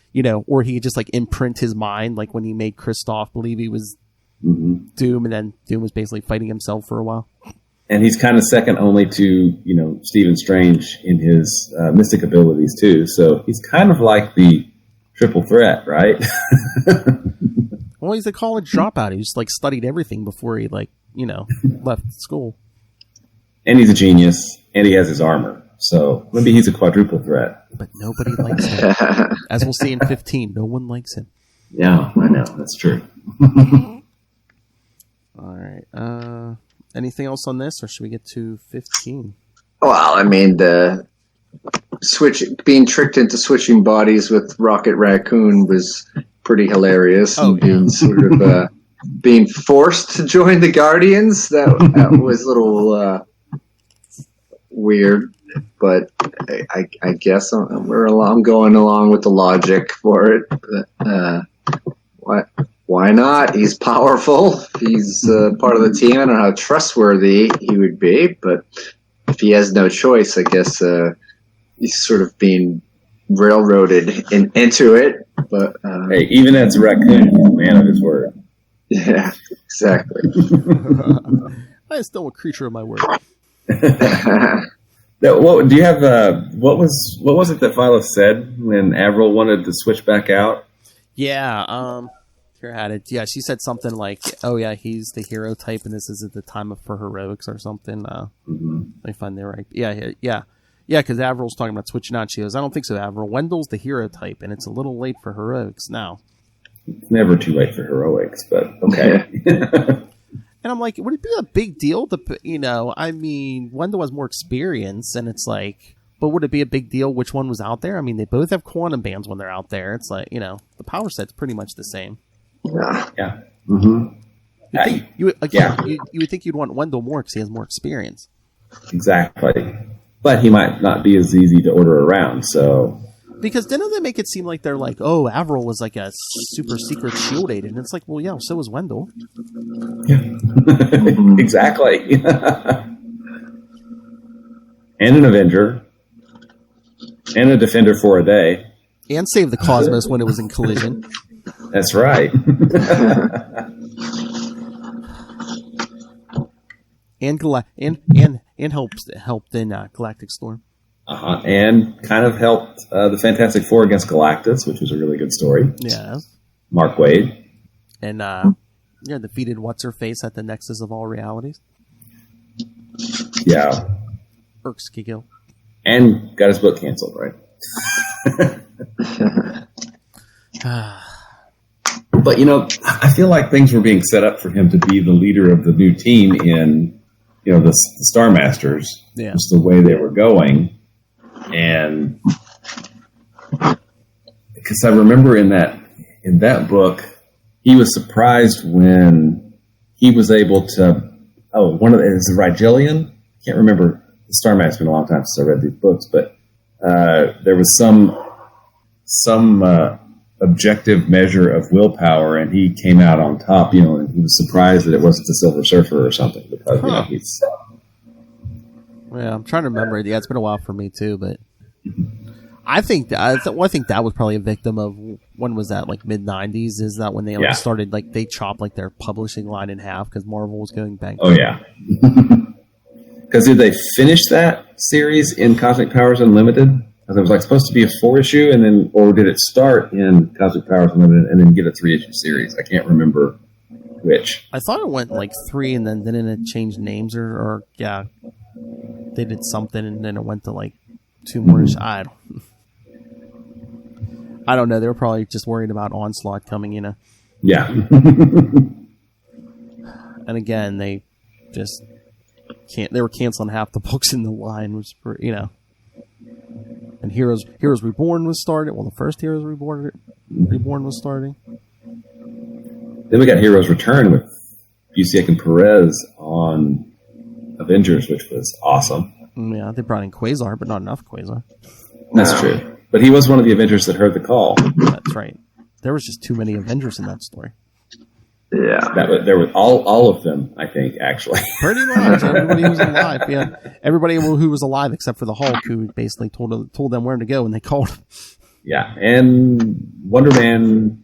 or he just like imprint his mind, like when he made Kristoff believe he was Doom, and then Doom was basically fighting himself for a while. And he's kind of second only to, Stephen Strange in his mystic abilities too. So he's kind of like the triple threat, right? Well, he's a college dropout. He just studied everything before he left school. And he's a genius, and he has his armor. So maybe he's a quadruple threat. But nobody likes him. As we'll see in 15, no one likes him. Yeah, I know. That's true. All right. Anything else on this, or should we get to 15? Well, I mean, the being tricked into switching bodies with Rocket Raccoon was pretty hilarious. Oh, and being sort of being forced to join the Guardians, that was a little weird. But I guess I'm going along with the logic for it. But, why not? He's powerful. He's part of the team. I don't know how trustworthy he would be, but if he has no choice, I guess he's sort of being railroaded into it. But hey, even as a raccoon, he's a man of his word. Yeah, exactly. I am still a creature of my word. What do you have? What was it that Phyla said when Avril wanted to switch back out? Yeah, here I had it. Yeah, she said something like, "Oh yeah, he's the hero type, and this is at the time for heroics or something." Let me find the right. Yeah. Because Avril's talking about switching out. She goes, "I don't think so, Avril. Wendell's the hero type, and it's a little late for heroics now." It's never too late for heroics, but okay. And I'm like, would it be a big deal to, I mean, Wendell has more experience, and it's like, but would it be a big deal which one was out there? I mean, they both have quantum bands when they're out there. It's like, the power set's pretty much the same. Yeah. Mm-hmm. You would think you'd want Wendell more because he has more experience. Exactly. But he might not be as easy to order around, so... Because didn't they make it seem like they're like, oh, Avril was like a super secret shield agent? And it's like, well, yeah, so was Wendell. Yeah. Exactly. And an Avenger. And a Defender for a day. And saved the Cosmos when it was in collision. That's right. and helped in Galactic Storm. And kind of helped the Fantastic Four against Galactus, which was a really good story. Yeah. Mark Waid. And defeated What's-Her-Face at the Nexus of All Realities. Yeah. Erskigil. And got his book canceled, right? But, I feel like things were being set up for him to be the leader of the new team in, the Star Masters. Yeah. Just the way they were going. And because I remember in that book, he was surprised when he was able to. Oh, is it Rigelian? Can't remember. The Star Master's been a long time since I read these books, but there was some objective measure of willpower, and he came out on top. And he was surprised that it wasn't the Silver Surfer or something because he's. Yeah, I'm trying to remember. Yeah, it's been a while for me too, but I think that was probably a victim of when was that, like mid '90s? Is that when they started they chopped their publishing line in half because Marvel was going bankrupt? Oh yeah, because did they finish that series in Cosmic Powers Unlimited? Because it was supposed to be a 4-issue, and then or did it start in Cosmic Powers Unlimited and then get a 3-issue series? I can't remember which. I thought it went 3, and then didn't it change names or they did something, and then it went to 2 more. I don't know. They were probably just worried about Onslaught coming, Yeah. And again, they just can't. They were canceling half the books in the line, which And Heroes Reborn was started. Well, the first Heroes Reborn was starting. Then we got Heroes Return with Busiek and Perez on Avengers, which was awesome. Yeah, they brought in Quasar, but not enough Quasar. That's true. But he was one of the Avengers that heard the call. That's right. There was just too many Avengers in that story. Yeah. There were all of them, I think, actually. Pretty much. Everybody who was alive. Yeah. Everybody who was alive except for the Hulk, who basically told them where to go when they called him. Yeah. And Wonder Man,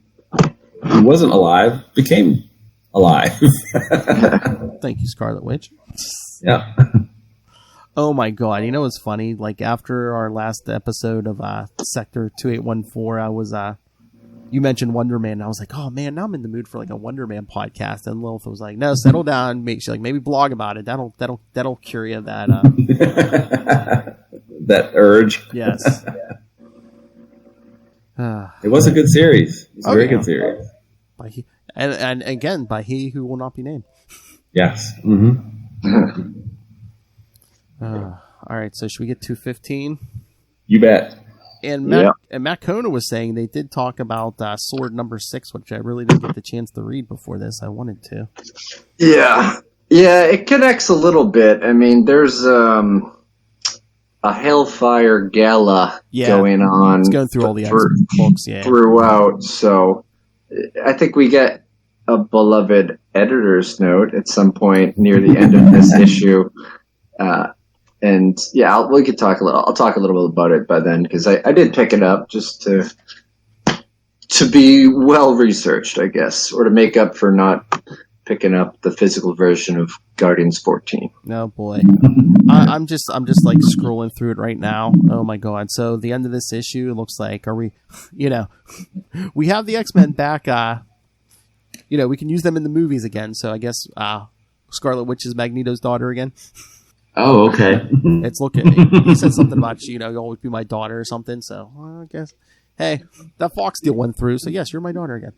who wasn't alive, became alive. Thank you, Scarlet Witch. Yeah. Oh my god! What's funny? After our last episode of Sector 2814, I was you mentioned Wonder Man, and I was like, oh man, now I'm in the mood for a Wonder Man podcast. And Lilith was like, no, settle down. She's like, maybe blog about it. That'll cure you that that urge. Yes. It was a good series. It was a very good series. And again, by he who will not be named. Yes. Mm-hmm. All right, so should we get 215? You bet. And Matt Kona was saying they did talk about Sword number 6, which I really didn't get the chance to read before this. I wanted to. Yeah, it connects a little bit. I mean, there's a Hellfire Gala going on. It's going through all the books, throughout. So I think we get a beloved editor's note at some point near the end of this issue. And we could talk a little. I'll talk a little bit about it by then because I did pick it up just to be well researched, I guess, or to make up for not picking up the physical version of Guardians 14. Oh boy, I'm just like scrolling through it right now. Oh my god! So the end of this issue, it looks like we have the X-Men back. We can use them in the movies again. So I guess Scarlet Witch is Magneto's daughter again. Oh, okay. It's looking. He said something about you'll always be my daughter or something. So I guess, hey, that Fox deal went through. So yes, you're my daughter again.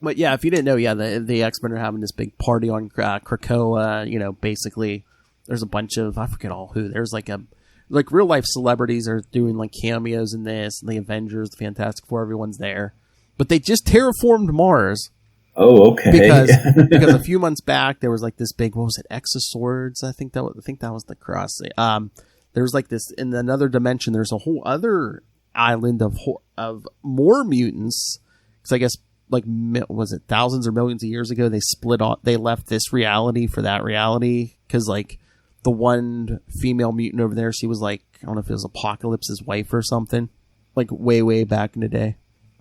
But yeah, if you didn't know, the X-Men are having this big party on Krakoa. Basically, there's a bunch of I forget all who. There's like real life celebrities are doing like cameos in this. And the Avengers, the Fantastic Four, everyone's there. But they just terraformed Mars. Oh, okay. Because a few months back there was like this big, what was it, Exoswords? I think that was the cross. There's like this in another dimension. There's a whole other island of more mutants. Because I guess was it thousands or millions of years ago they split off. They left this reality for that reality because like the one female mutant over there, she was like I don't know if it was Apocalypse's wife or something. Like way back in the day.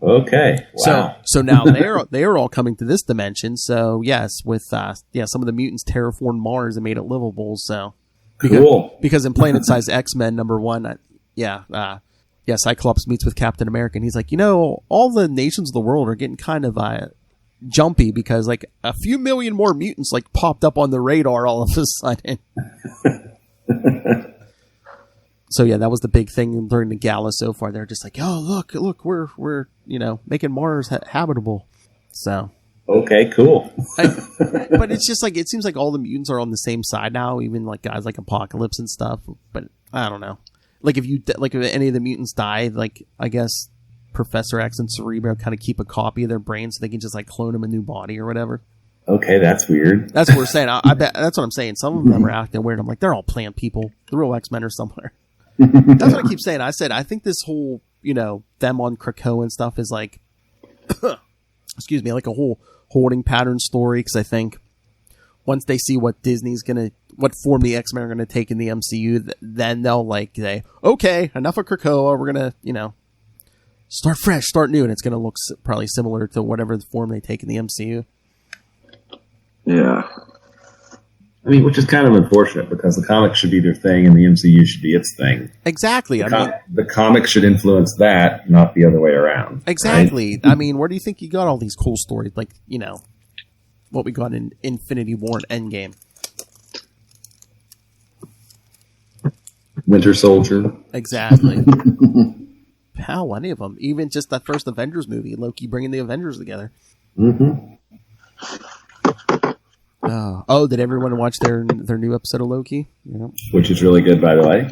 Okay. Wow. So now they are all coming to this dimension. So yes, with some of the mutants terraformed Mars and made it livable. So cool. Because in Planet-Size X-Men #1, Cyclops meets with Captain America, and he's like, all the nations of the world are getting kind of jumpy because like a few million more mutants like popped up on the radar all of a sudden. So yeah, that was the big thing during the gala so far. They're just like, oh look, we're making Mars habitable. So okay, cool. But it's just like it seems like all the mutants are on the same side now, even like guys like Apocalypse and stuff. But I don't know. Like if any of the mutants die, like I guess Professor X and Cerebro kind of keep a copy of their brain so they can just like clone them a new body or whatever. Okay, that's weird. That's what we're saying. I bet that's what I'm saying. Some of them are acting weird. I'm like, they're all plant people. The real X-Men are somewhere. That's what I keep saying. I think this whole, them on Krakoa and stuff is like, excuse me, like a whole holding pattern story. Because I think once they see what what form the X-Men are gonna take in the MCU, then they'll say, okay, enough of Krakoa. We're gonna, start fresh, start new, and it's gonna look probably similar to whatever form they take in the MCU. Yeah. I mean, which is kind of unfortunate because the comics should be their thing and the MCU should be its thing. Exactly. The comics should influence that, not the other way around. Exactly. Right? I mean, where do you think you got all these cool stories? Like, what we got in Infinity War and Endgame. Winter Soldier. Exactly. Hell, any of them. Even just that first Avengers movie, Loki bringing the Avengers together. Mm-hmm. Oh, did everyone watch their new episode of Loki? Yeah. Which is really good, by the way.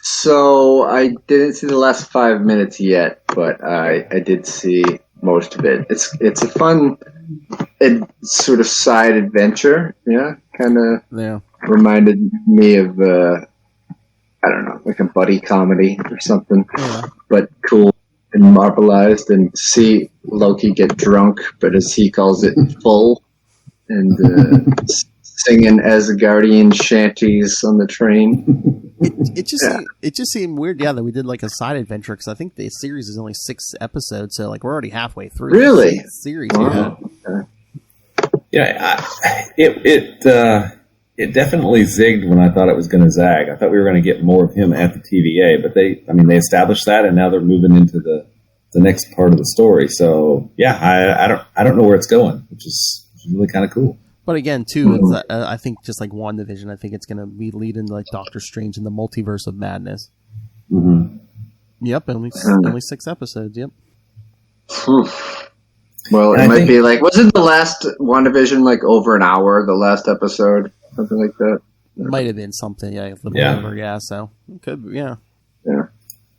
So I didn't see the last 5 minutes yet, but I did see most of it. It's a fun sort of side adventure. Yeah, kind of reminded me of I don't know, like a buddy comedy or something, but cool and marbleized, and see Loki get drunk, but as he calls it, full, and singing Asgardian shanties on the train. It just seemed weird, that we did like a side adventure, because I think the series is only 6 episodes, so like we're already halfway through. Really? The series, wow. It definitely zigged when I thought it was going to zag. I thought we were going to get more of him at the TVA, but they established that, and now they're moving into the next part of the story. So yeah, I don't know where it's going, which is really kind of cool. But again, too, it's, I think just like WandaVision, I think it's going to be leading to like Doctor Strange in the Multiverse of Madness. Mm-hmm. Yep, only 6 episodes. Yep. Well, it might be like, wasn't the last WandaVision like over an hour? The last episode, something like that. Might have been something, yeah. So could, yeah.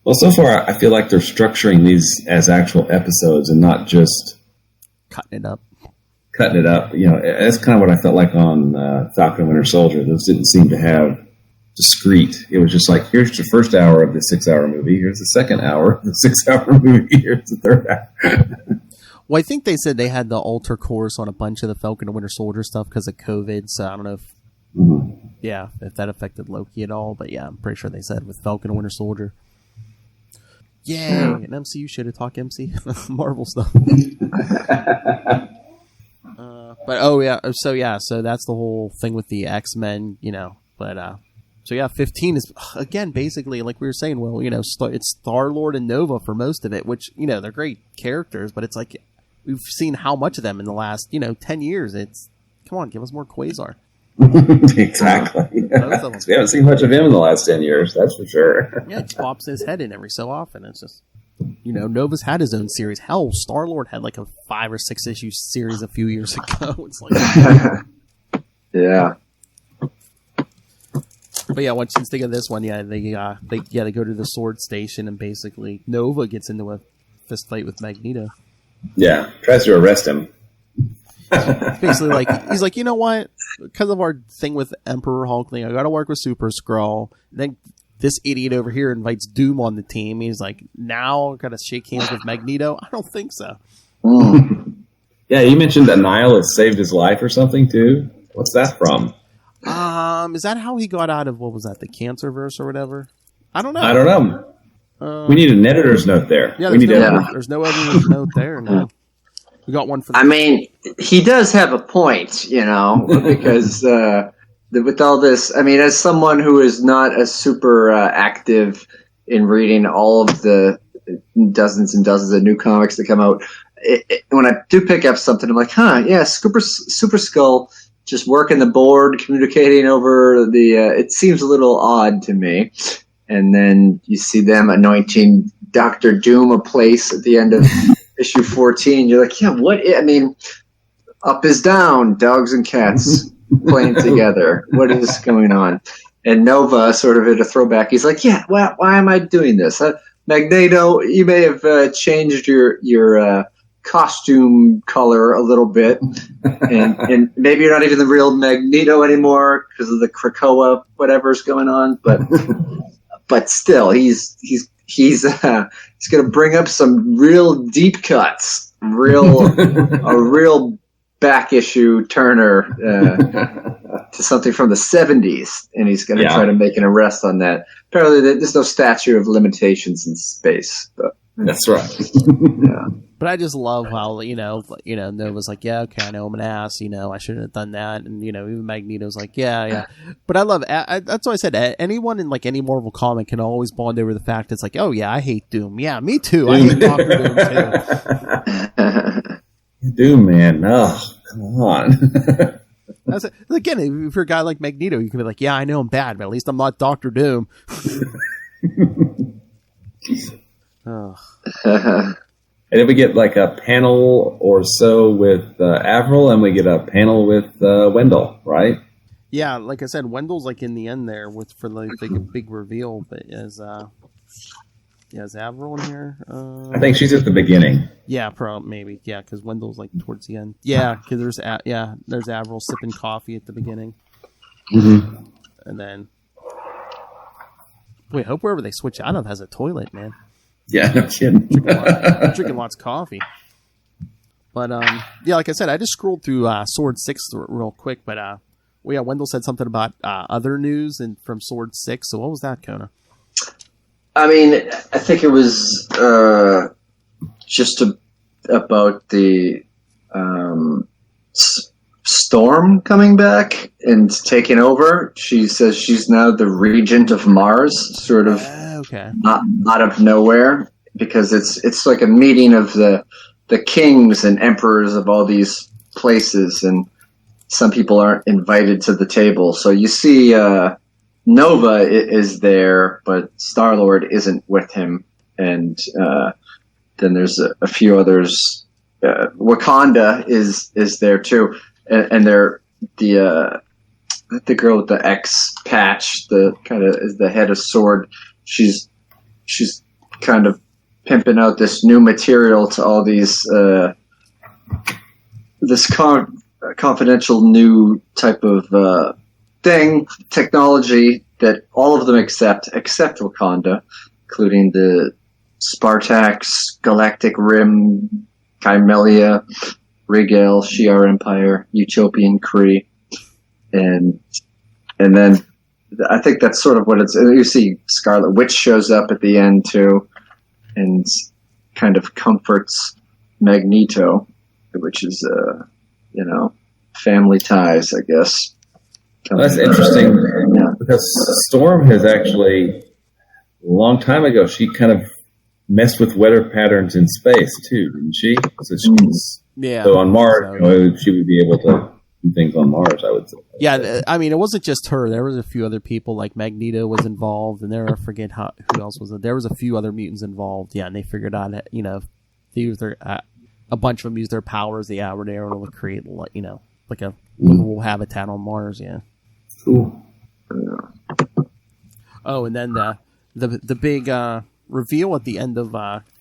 Well, so far I feel like they're structuring these as actual episodes and not just cutting it up. That's kind of what I felt like on Falcon and Winter Soldier. Those didn't seem to have discrete. It was just like, here's the first hour of the 6-hour movie, here's the second hour of the 6-hour movie, here's the third hour. Well, I think they said they had the alter course on a bunch of the Falcon and Winter Soldier stuff because of COVID, so I don't know if if that affected Loki at all, but yeah, I'm pretty sure they said with Falcon and Winter Soldier. Yay! An MCU should have talked MC Marvel stuff. So that's the whole thing with the X-Men, But 15 is again basically like we were saying. Well, it's Star-Lord and Nova for most of it, which they're great characters, but it's like we've seen how much of them in the last 10 years. It's come on, give us more Quasar. Exactly. We haven't seen much of him in the last 10 years, that's for sure. Yeah, he just pops his head in every so often. It's just, Nova's had his own series. Hell, Star-Lord had like a 5 or 6 issue series a few years ago. It's like, yeah. But yeah, once you think of this one, they go to the Sword Station and basically Nova gets into a fist fight with Magneto. Yeah, tries to arrest him. Basically, like he's like, you know what? Because of our thing with Emperor Hulk, I got to work with Super Skrull. Then this idiot over here invites Doom on the team. He's like, now I got to shake hands with Magneto. I don't think so. Yeah, you mentioned that Nihilus saved his life or something too. What's that from? Is that how he got out of what was that, the Cancerverse or whatever? I don't know. We need an editor's note there. Yeah, there's no editor's note there. No. We got one for I mean, he does have a point, because with all this, I mean, as someone who is not as super active in reading all of the dozens and dozens of new comics that come out, when I do pick up something, I'm like, Super Skull just working the board, communicating over it seems a little odd to me. And then you see them anointing Dr. Doom a place at the end of issue 14. You're like, what? I mean, up is down, dogs and cats playing together. What is going on? And Nova, sort of in a throwback, he's like, why am I doing this? Magneto, you may have changed your costume color a little bit, and maybe you're not even the real Magneto anymore because of the Krakoa whatever's going on, but still, he's going to bring up some real deep cuts, a real back issue turner to something from the 70s, and he's going to try to make an arrest on that. Apparently, there's no statute of limitations in space, but that's right. Yeah. But I just love how Nova's like, yeah, okay, I know I'm an ass, I shouldn't have done that, and even Magneto's like, yeah. But I love it. That's why I said anyone in like any Marvel comic can always bond over the fact it's like, oh yeah, I hate Doom. Yeah, me too. I hate Doctor Doom too. Doom, man, come on. Again, if you're a guy like Magneto, you can be like, yeah, I know I'm bad, but at least I'm not Doctor Doom. And then we get like a panel or so with Avril, and we get a panel with Wendell, right? Yeah, like I said, Wendell's like in the end there for like a big reveal. But is Avril in here? I think she's at the beginning. Yeah, maybe. Yeah, because Wendell's like towards the end. Yeah, because there's Avril sipping coffee at the beginning. Mm-hmm. And then, wait, hope wherever they switch out of has a toilet, man. Yeah, no kidding. Drinking lots of coffee. But, like I said, I just scrolled through Sword 6 real quick. But, Wendell said something about other news from Sword 6. So what was that, Kona? I mean, I think it was just about the Storm coming back and taking over. She says she's now the regent of Mars, sort of not out of nowhere, because it's like a meeting of the kings and emperors of all these places, and some people aren't invited to the table. So you see Nova is there, but Star-Lord isn't with him, and then there's a few others. Wakanda is there too. And they're the girl with the X patch, the kind of is the head of Sword. She's kind of pimping out this new material to all these this confidential new type of technology that all of them except Wakanda, including the Spartax, Galactic Rim, Kymelia, Rigel, Shi'ar Empire, Utopian Kree, and then I think that's sort of what it's. You see Scarlet Witch shows up at the end too, and kind of comforts Magneto, which is family ties, I guess. Well, that's interesting because Storm has actually a long time ago she kind of messed with weather patterns in space too, didn't she? So on Mars, she would be able to do things on Mars, I would say. Yeah, I mean, it wasn't just her. There was a few other people, like Magneto was involved, and I forget who else was. There was a few other mutants involved. Yeah, and they figured out, they used a bunch of them used their powers. They were able to create, like a livable habitat on Mars. Yeah. Cool. Oh, and then the big reveal at the end of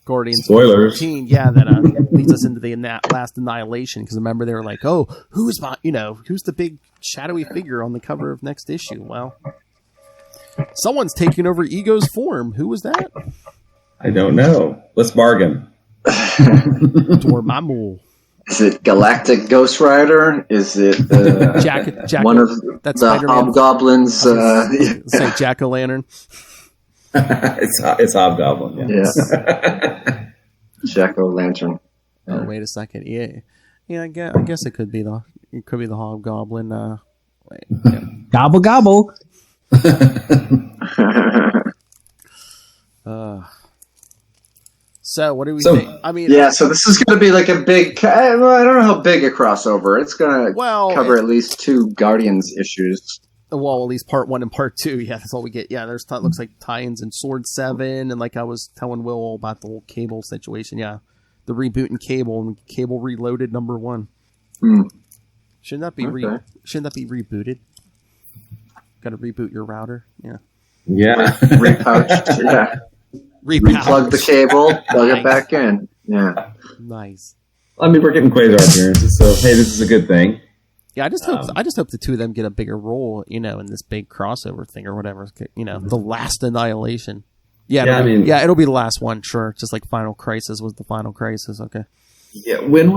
Guardians Spoilers. 13, that leads us into the last Annihilation. Because remember, they were like, "Oh, who's the big shadowy figure on the cover of next issue?" Well, someone's taking over Ego's form. Who was that? I don't know. Let's bargain. Dormammu. Is it Galactic Ghost Rider? Is it one of the Hobgoblins? Say Jack-o'-lantern. It's Hobgoblin. Yeah. Jack-o'-lantern. Oh, wait a second. Yeah. I guess it could be the Hobgoblin. Gobble gobble. So what do we think? I mean, so this is going to be like a big. I don't know how big a crossover. It's going to cover at least 2 Guardians issues. Well, at least part 1 and part 2. Yeah, that's all we get. Yeah, there's looks like tie-ins in Sword 7, and like I was telling Will all about the whole Cable situation. Yeah, the reboot in Cable and Cable Reloaded #1. Shouldn't that be rebooted? Got to reboot your router. Yeah. Yeah. Repouched. Yeah. Replug the cable, plug it back in. Yeah. Nice. I mean, we're getting Quasar appearances, so hey, this is a good thing. Yeah, I just hope the 2 of them get a bigger role, in this big crossover thing or whatever. The last Annihilation. Yeah, it'll be the last one, sure. Just like Final Crisis was the Final Crisis. Okay. Yeah. When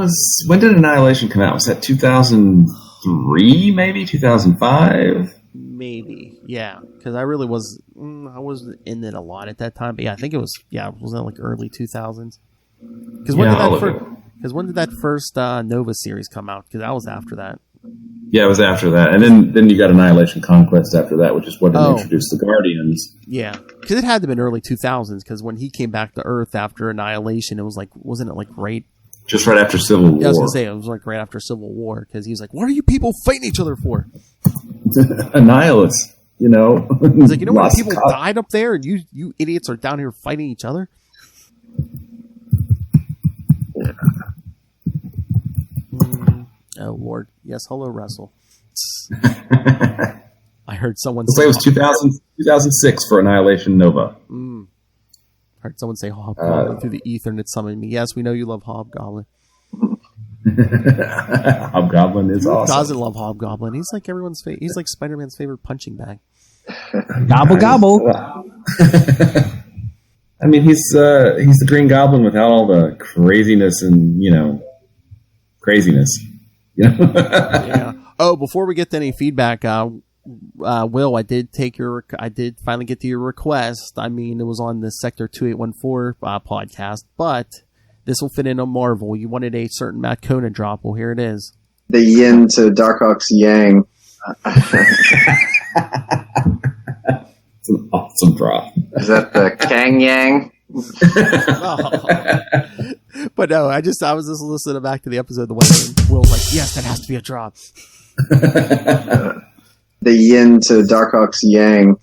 did Annihilation come out? Was that 2003? Maybe 2005. Maybe, yeah, because I really I wasn't in it a lot at that time, but yeah, I think it was that like early 2000s? Because when did that first Nova series come out? Because that was after that. Yeah, it was after that, and then you got Annihilation Conquest after that, which is what introduced the Guardians. Yeah, because it had to have been early 2000s. Because when he came back to Earth after Annihilation, it was like, wasn't it like just right after Civil War? Yeah, I was gonna say it was like right after Civil War, because he was like, "What are you people fighting each other for?" Annihilus, He's like, how many people died up there, and you idiots are down here fighting each other. Oh Lord, yes, hello, Russell. I heard someone say it was 2006 for Annihilation Nova. Heard someone say Hobgoblin through the ether, and it summoned me. Yes, we know you love Hobgoblin. Hobgoblin is awesome. Who doesn't love Hobgoblin? He's like everyone's favorite. He's like Spider-Man's favorite punching bag. Gobble gobble. I mean, he's the Green Goblin without all the craziness and craziness. Yeah. Oh, before we get to any feedback, Will, I did finally get to your request. I mean, it was on the Sector 2814 podcast, but this will fit in on Marvel. You wanted a certain Matt Kona drop. Well, here it is. The yin to Darkhawk's yang. It's an awesome drop. Is that the Kang Yang? But no, I was just listening back to the episode the way Will's like, yes, that has to be a drop. The yin to Darkhawk's yang.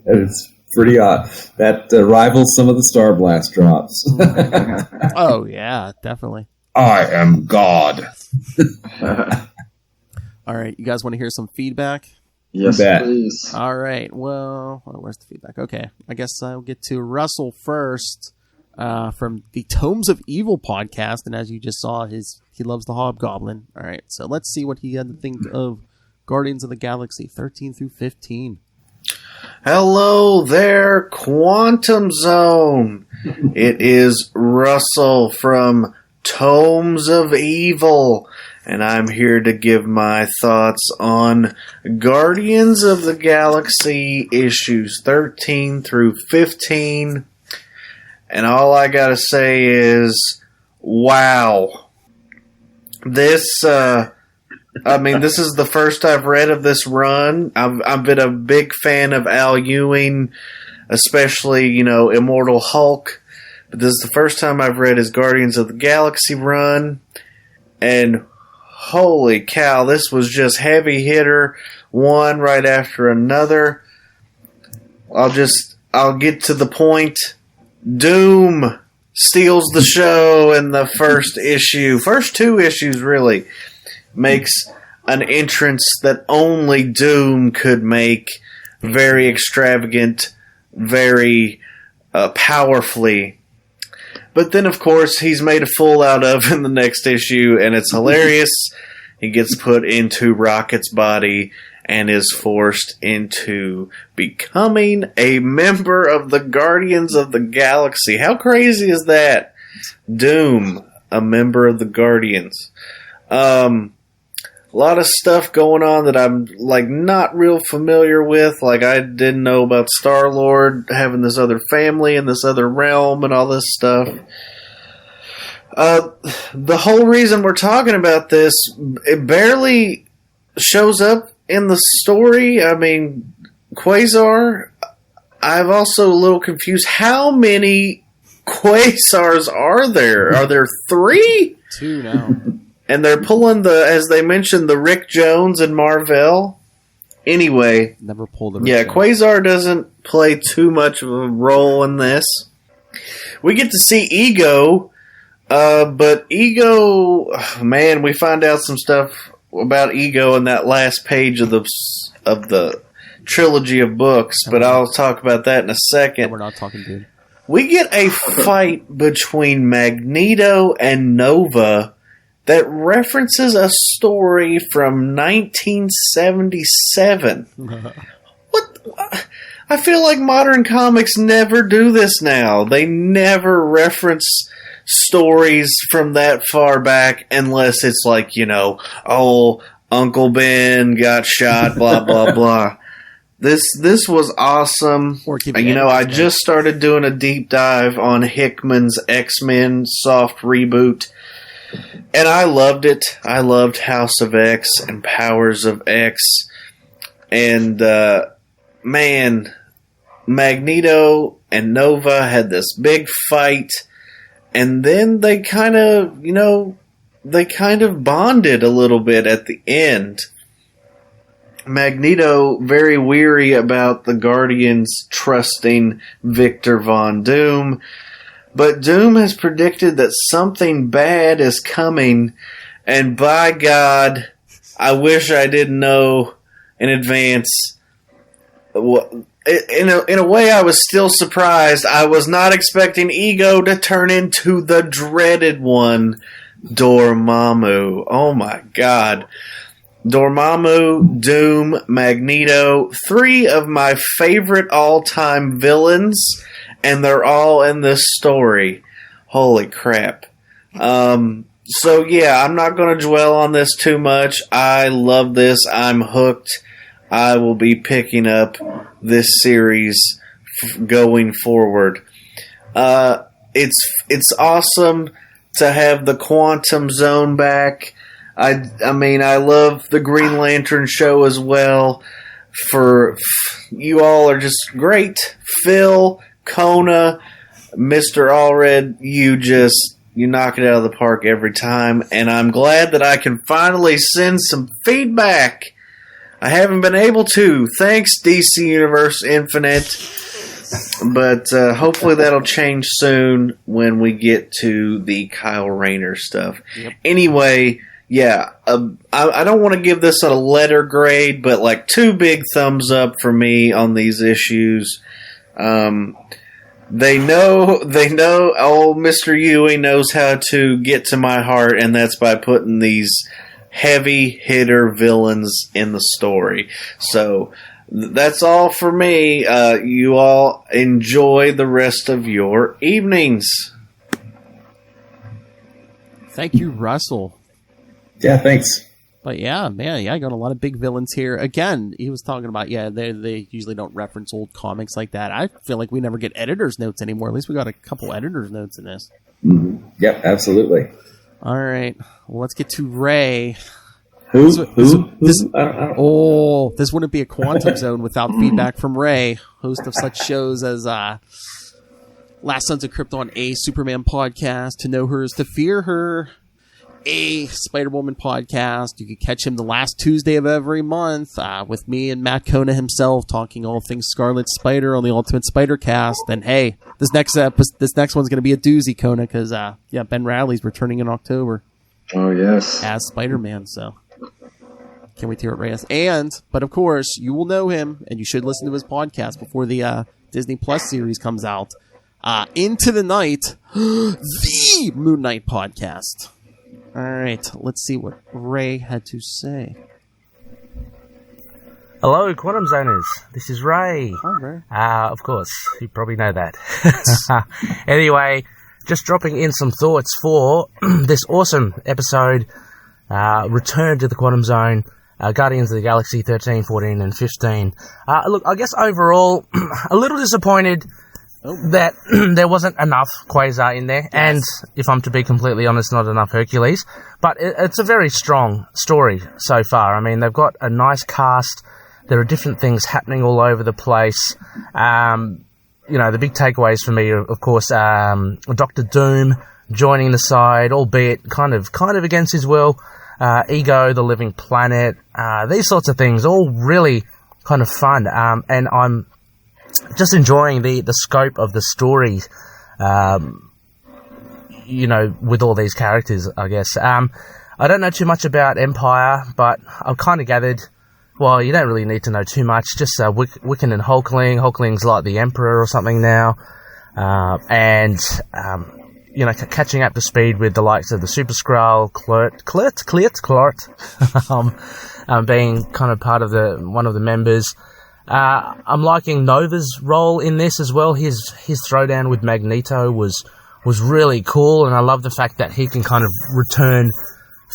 It's pretty odd. That rivals some of the Star Blast drops. Oh yeah, definitely. I am God. All right, you guys want to hear some feedback? Yes, Bet. please. All right. Well, where's the feedback? Okay, I guess I'll get to Russell first from the Tomes of Evil podcast, and as you just saw, he loves the Hobgoblin. All right, so let's see what he had to think of Guardians of the Galaxy 13 through 15. Hello there, Quantum Zone. It is Russell from Tomes of Evil, and I'm here to give my thoughts on Guardians of the Galaxy issues 13 through 15. And all I gotta say is, wow. This is the first I've read of this run. I've been a big fan of Al Ewing, especially, Immortal Hulk. But this is the first time I've read his Guardians of the Galaxy run. And holy cow, this was just heavy hitter, one right after another. I'll get to the point. Doom steals the show in the first issue. First two issues, really. Makes an entrance that only Doom could make, very extravagant, very powerfully. But then, of course, he's made a fool out of in the next issue, and it's hilarious. He gets put into Rocket's body and is forced into becoming a member of the Guardians of the Galaxy. How crazy is that? Doom, a member of the Guardians. A lot of stuff going on that I'm not real familiar with. I didn't know about Star-Lord having this other family in this other realm and all this stuff. The whole reason we're talking about this, it barely shows up in the story. I mean, Quasar, I'm also a little confused. How many Quasars are there? Are there 3? 2 now. And they're pulling as they mentioned, the Rick Jones and Marvel. Anyway. Never pulled the Rick Jones. Quasar doesn't play too much of a role in this. We get to see Ego, but Ego, man, we find out some stuff about Ego in that last page of the trilogy of books, but I'll talk about that in a second. We're not talking, dude. We get a fight between Magneto and Nova that references a story from 1977. What? I feel like modern comics never do this now. They never reference stories from that far back unless it's Uncle Ben got shot, blah, blah, blah. This was awesome. I just started doing a deep dive on Hickman's X-Men soft reboot. And I loved it. I loved House of X and Powers of X. And, man, Magneto and Nova had this big fight. And then they kind of bonded a little bit at the end. Magneto very weary about the Guardians trusting Victor Von Doom. But Doom has predicted that something bad is coming, and by God, I wish I didn't know in advance. In a way, I was still surprised. I was not expecting Ego to turn into the dreaded one, Dormammu. Oh my God. Dormammu, Doom, Magneto, 3 of my favorite all-time villains, and they're all in this story. Holy crap. So yeah, I'm not going to dwell on this too much. I love this. I'm hooked. I will be picking up this series going forward. It's awesome to have the Quantum Zone back. I love the Green Lantern show as well. You all are just great. Phil, Kona, Mr. Allred, you knock it out of the park every time, and I'm glad that I can finally send some feedback. I haven't been able to. Thanks, DC Universe Infinite. But hopefully that'll change soon when we get to the Kyle Rayner stuff. Yep. Anyway, I don't want to give this a letter grade, but like 2 big thumbs up for me on these issues. They know, old Mr. Ewing knows how to get to my heart, and that's by putting these heavy hitter villains in the story. So that's all for me. You all enjoy the rest of your evenings. Thank you, Russell. Yeah, thanks. But yeah, man, I got a lot of big villains here. Again, he was talking about, they usually don't reference old comics like that. I feel like we never get editor's notes anymore. At least we got a couple editor's notes in this. Mm-hmm. Yep, absolutely. All right, well, let's get to Ray. Who? This wouldn't be a Quantum Zone without feedback from Ray, host of such shows as Last Sons of Krypton, a Superman podcast, To Know Her Is to Fear Her, a Spider-Woman podcast. You can catch him the last Tuesday of every month with me and Matt Kona himself talking all things Scarlet Spider on the Ultimate Spider Cast. And hey, this next one's going to be a doozy, Kona, because Ben Radley's returning in October. Oh yes, as Spider-Man. So can't wait to hear what Ray has. But of course, you will know him, and you should listen to his podcast before the Disney Plus series comes out. Into the Night, the Moon Knight podcast. All right, let's see what Ray had to say. Hello, Quantum Zoners. This is Ray. Hi, Ray. Of course, you probably know that. Anyway, just dropping in some thoughts for this awesome episode, Return to the Quantum Zone, Guardians of the Galaxy 13, 14, and 15. Look, I guess overall, a little disappointed that there wasn't enough Quasar in there, and if I'm to be completely honest, not enough Hercules. But it's a very strong story so far. I mean, they've got a nice cast. There are different things happening all over the place. The big takeaways for me are, of course, Dr. Doom joining the side, albeit kind of against his will. Ego, the Living Planet, these sorts of things, all really kind of fun. And I'm just enjoying the scope of the story, with all these characters, I guess. I don't know too much about Empire, but I've kind of gathered, well, you don't really need to know too much, just Wiccan and Hulkling. Hulkling's like the Emperor or something now. Catching up to speed with the likes of the Super Skrull, Kl'rt, being kind of part of one of the members. I'm liking Nova's role in this as well. His throwdown with Magneto was really cool, and I love the fact that he can kind of return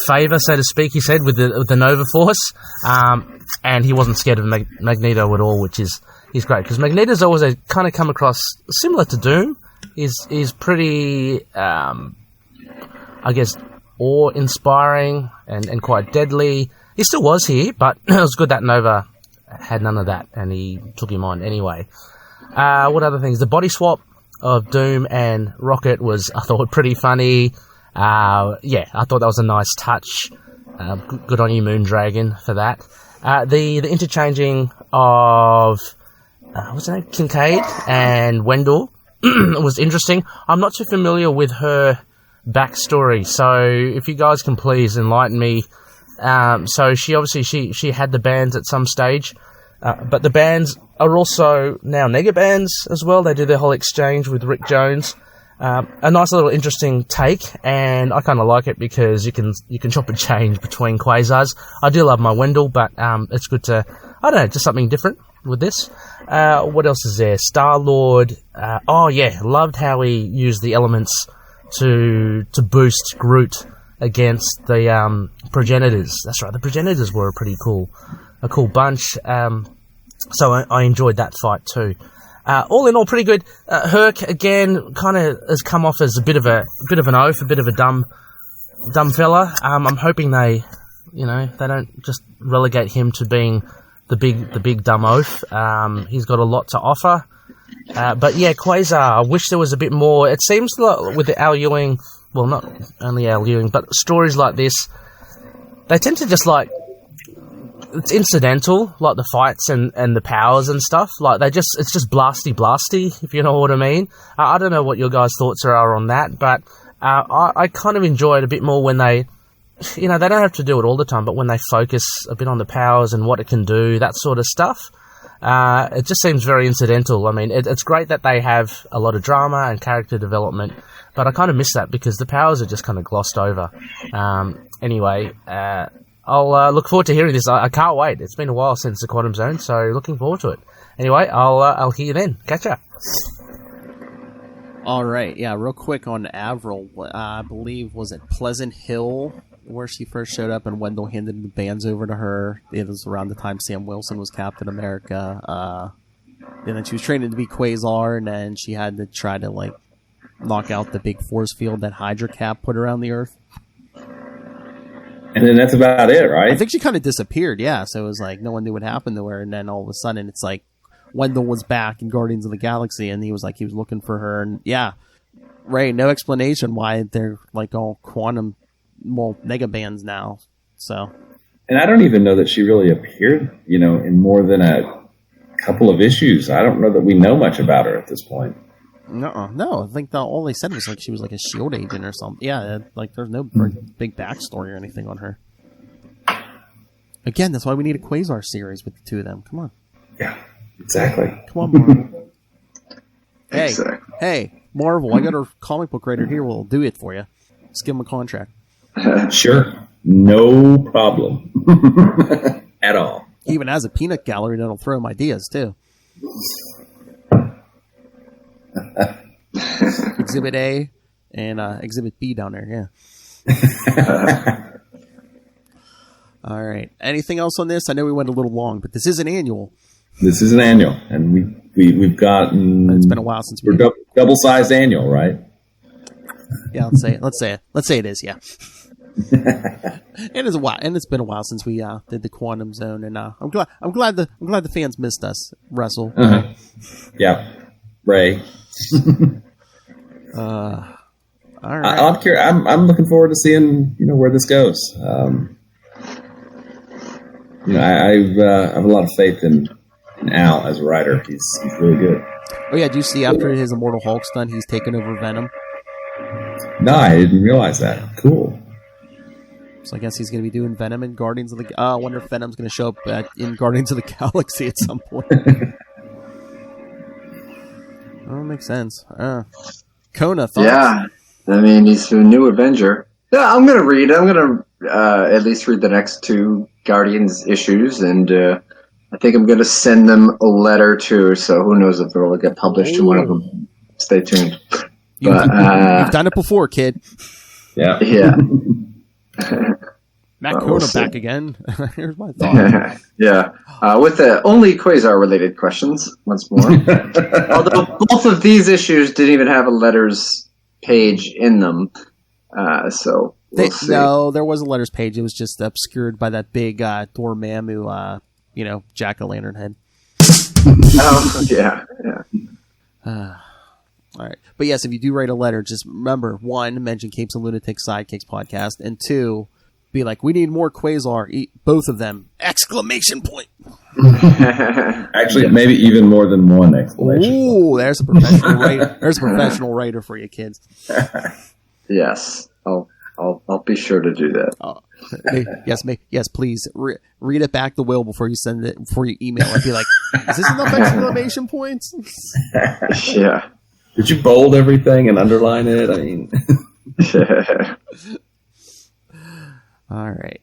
favor, so to speak, he said, with the Nova Force, and he wasn't scared of Magneto at all, which is great, because Magneto's always kind of come across similar to Doom. He's pretty, I guess, awe-inspiring and quite deadly. He still was here, but it was good that Nova had none of that, and he took him on anyway. What other things? The body swap of Doom and Rocket was, I thought, pretty funny. I thought that was a nice touch. Good on you, Moondragon, for that. The interchanging of what's her name, Kincaid and Wendell was interesting. I'm not too familiar with her backstory, so if you guys can please enlighten me. So she obviously she had the bands at some stage, but the bands are also now Nega bands as well. They do their whole exchange with Rick Jones. A nice little interesting take, and I kind of like it because you can chop and change between Quasars. I do love my Wendell, but it's good to, I don't know, just something different with this. What else is there? Star-Lord. Loved how he used the elements to boost Groot against the Progenitors. That's right, the Progenitors were a cool bunch. So I enjoyed that fight too. All in all, pretty good. Herc again kind of has come off as a bit of an oaf, a bit of a dumb fella. I'm hoping they don't just relegate him to being the big dumb oaf. He's got a lot to offer. But yeah, Quasar, I wish there was a bit more. It seems like with the Al Ewing, well, not only Al Ewing, but stories like this, they tend to just it's incidental, like the fights and the powers and stuff. Like it's just blasty, if you know what I mean. I don't know what your guys' thoughts are on that, but I kind of enjoyed a bit more when they you know, they don't have to do it all the time, but when they focus a bit on the powers and what it can do, that sort of stuff, it just seems very incidental. I mean, it's great that they have a lot of drama and character development, but I kind of miss that because the powers are just kind of glossed over. Anyway, I'll look forward to hearing this. I can't wait. It's been a while since the Quantum Zone, so looking forward to it. Anyway, I'll hear you then. Catch ya. All right, yeah, real quick on Avril. I believe, was it Pleasant Hill where she first showed up and Wendell handed the bands over to her? It was around the time Sam Wilson was Captain America. And then she was training to be Quasar, and then she had to try to, like, knock out the big force field that Hydra Cap put around the Earth. And then that's about it, right? I think she kind of disappeared, yeah. So it was like no one knew what happened to her, and then all of a sudden it's like Wendell was back in Guardians of the Galaxy, and he was looking for her, and yeah, Ray, no explanation why they're like all quantum, mega bands now. So, and I don't even know that she really appeared, in more than a couple of issues. I don't know that we know much about her at this point. No, I think all they said was like she was like a SHIELD agent or something. Yeah, like there's no big backstory or anything on her. Again, that's why we need a Quasar series with the two of them. Come on. Yeah, exactly. Come on, Marvel. Hey, Marvel, I got a comic book writer here. We'll do it for you. Just give him a contract. Sure. No problem. At all. He even has a peanut gallery that'll throw him ideas, too. Exhibit A and Exhibit B down there, yeah. All right. Anything else on this? I know we went a little long, but this is an annual. This is an annual, and we've gotten. It's been a while since we're double-sized annual, right? Yeah, let's say it is, yeah. It's a while, and it's been a while since we did the Quantum Zone, and I'm glad the fans missed us, Russell. Uh-huh. Yeah, Ray. All right. I'm looking forward to seeing where this goes. I have a lot of faith in Al as a writer. He's really good. Oh yeah, do you see after his Immortal Hulk's done, he's taken over Venom? No, I didn't realize that. Cool. So I guess he's going to be doing Venom in Guardians of the. I wonder if Venom's going to show up in Guardians of the Galaxy at some point. Oh, makes sense. Kona, thoughts? Yeah, I mean, he's a new Avenger. Yeah, I'm going to read. I'm going to at least read the next two Guardians issues, and I think I'm going to send them a letter too. So who knows if it'll get published in one of them. Stay tuned. You've done it before, kid. Yeah. Yeah. Matt Kona back again. Here's my thought. Yeah. With the only Quasar-related questions, once more. Although both of these issues didn't even have a letters page in them. So we'll see. No, there was a letters page. It was just obscured by that big Dormammu, jack-o'-lantern head. Oh, yeah. All right. But yes, if you do write a letter, just remember, 1, mention Capes and Lunatics Sidekicks podcast, and 2, be like, we need more Quasar. Both of them! ! Actually, maybe even more than one exclamation. Ooh, there's a professional writer. There's a professional writer for you kids. Yes, I'll be sure to do that. Yes, please read it back to Will before you send it. Before you email, I'd be like, is this enough exclamation points? Yeah. Did you bold everything and underline it? I mean, all right.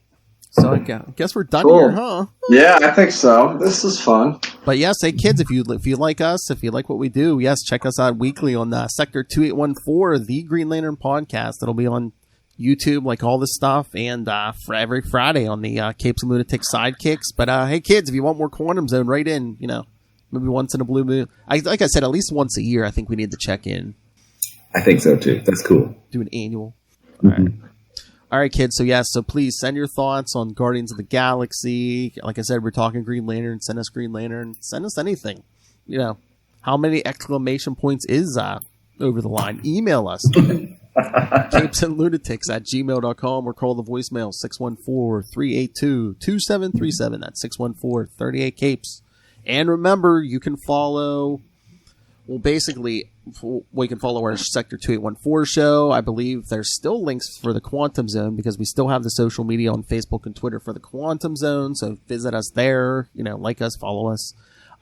So I guess we're done here, huh? Yeah, I think so. This is fun. But yes, hey kids, if you like us, if you like what we do, yes, check us out weekly on Sector 2814, the Green Lantern podcast. It'll be on YouTube, like all this stuff, and for every Friday on the Capes and Lunatics Sidekicks. But hey kids, if you want more Quantum Zone, write in. Maybe once in a blue moon. Like I said, at least once a year, I think we need to check in. I think so too. That's cool. Do an annual. All right. All right, kids. So, yes, so please send your thoughts on Guardians of the Galaxy. Like I said, we're talking Green Lantern. Send us Green Lantern. Send us anything. How many exclamation points is over the line? Email us. capesandlunatics@gmail.com or call the voicemail 614-382-2737. That's 614-38-CAPES. And remember, you can follow, basically we can follow our Sector 2814 show. I believe there's still links for the Quantum Zone because we still have the social media on Facebook and Twitter for the Quantum Zone. So visit us there, like us, follow us.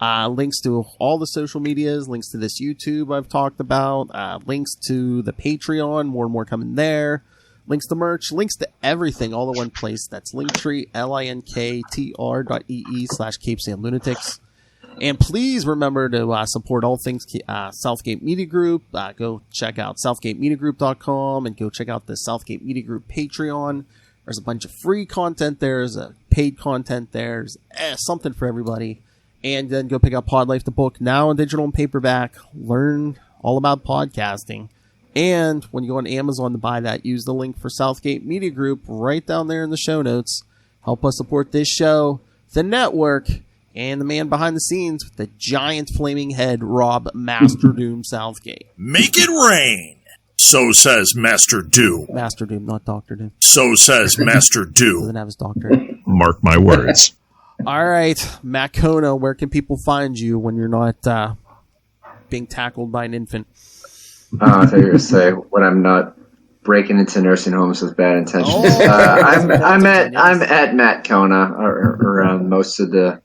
Links to all the social medias, links to this YouTube I've talked about, links to the Patreon, more and more coming there. Links to merch, links to everything, all in one place. That's Linktree, linktr.ee/CapesandLunatics. And please remember to support all things Southgate Media Group. Go check out southgatemediagroup.com and go check out the Southgate Media Group Patreon. There's a bunch of free content there. There's paid content there. There's something for everybody. And then go pick up Pod Life, the book, now in digital and paperback. Learn all about podcasting. And when you go on Amazon to buy that, use the link for Southgate Media Group right down there in the show notes. Help us support this show, the network, and the man behind the scenes with the giant flaming head, Rob Master Doom Southgate. Make it rain. So says Master Doom. Master Doom, not Dr. Doom. So says Master Doom. Doesn't have his doctorate. Mark my words. All right, Matt Kona, where can people find you when you're not being tackled by an infant? I thought you were going to say when I'm not breaking into nursing homes with bad intentions. I'm at Matt Kona around most of the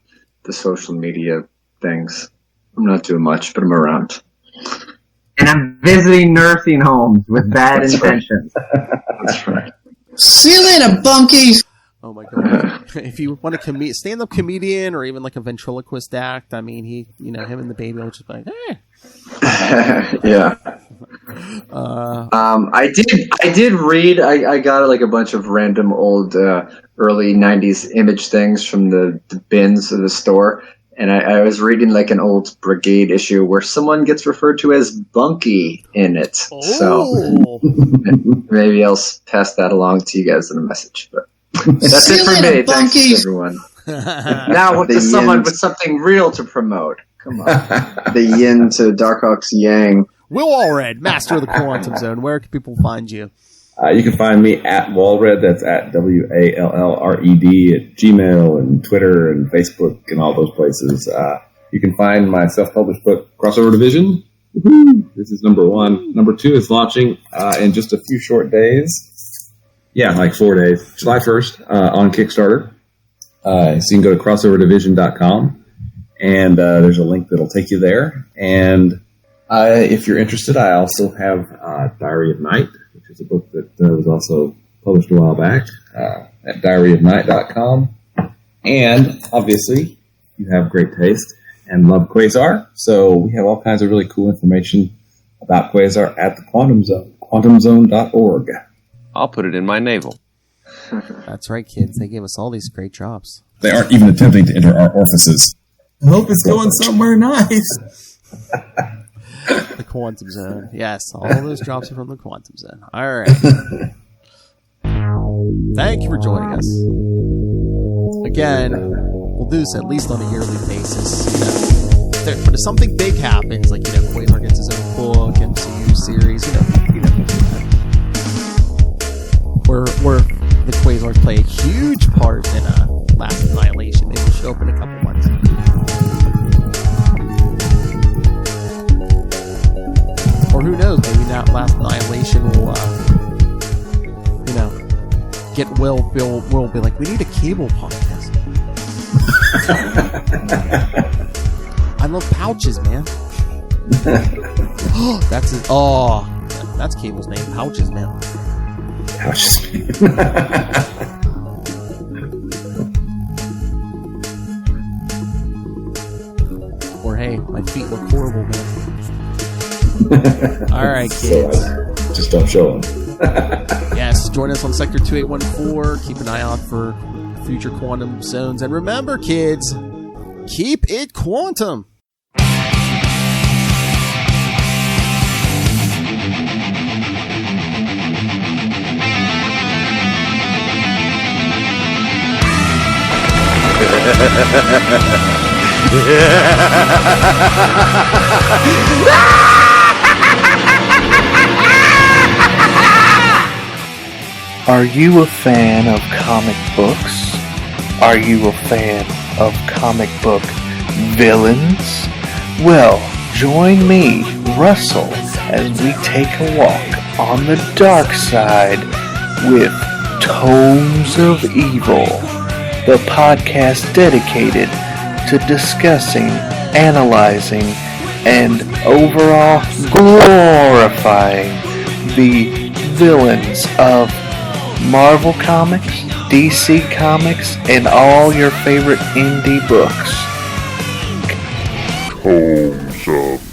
social media things. I'm not doing much, but I'm around. And I'm visiting nursing homes with bad intentions. That's right. See you later, bunkies. Oh my god! If you want a stand-up comedian or even like a ventriloquist act, I mean, him and the baby will just be like, hey. Yeah. I did read. I got like a bunch of random old early '90s image things from the bins of the store, and I was reading like an old Brigade issue where someone gets referred to as Bunky in it. Oh. So maybe I'll pass that along to you guys in a message. But that's it for me. Thanks, everyone. Now to someone with something real to promote. Come on. The yin to Darkhawk's yang. Will Allred, master of the Quantum Zone. Where can people find you? You can find me at Wallred. That's at WALLRED at Gmail and Twitter and Facebook and all those places. You can find my self-published book, Crossover Division. Woo-hoo. This is number 1. Number 2 is launching in just a few short days. Yeah, like 4 days. July 1st on Kickstarter. So you can go to crossoverdivision.com and there's a link that'll take you there. And if you're interested, I also have Diary of Night, which is a book that was also published a while back at diaryofnight.com. And obviously, you have great taste and love Quasar. So we have all kinds of really cool information about Quasar at the Quantum Zone, quantumzone.org. I'll put it in my navel. That's right, kids. They gave us all these great jobs. They aren't even attempting to enter our orifices. I hope it's going somewhere nice. The Quantum Zone. Yes, all those drops are from the Quantum Zone. All right. Thank you for joining us. Again, we'll do this at least on a yearly basis. But if something big happens, like, Quasar gets his own book, MCU series, where the Quasars play a huge part in Last Annihilation. Maybe we should open a couple months. Or who knows, maybe that Last Annihilation will, get Will be like, we need a cable podcast. I love pouches, man. That's it. Oh, that's Cable's name. Pouches, man. Pouches. Or hey, my feet look horrible, man. All right, kids. Just don't show them. Yes, join us on Sector 2814. Keep an eye out for future Quantum Zones. And remember, kids, keep it quantum. Are you a fan of comic books? Are you a fan of comic book villains? Well, join me, Russell, as we take a walk on the dark side with Tomes of Evil, the podcast dedicated to discussing, analyzing, and overall glorifying the villains of Marvel Comics, DC Comics, and all your favorite indie books. Tomes of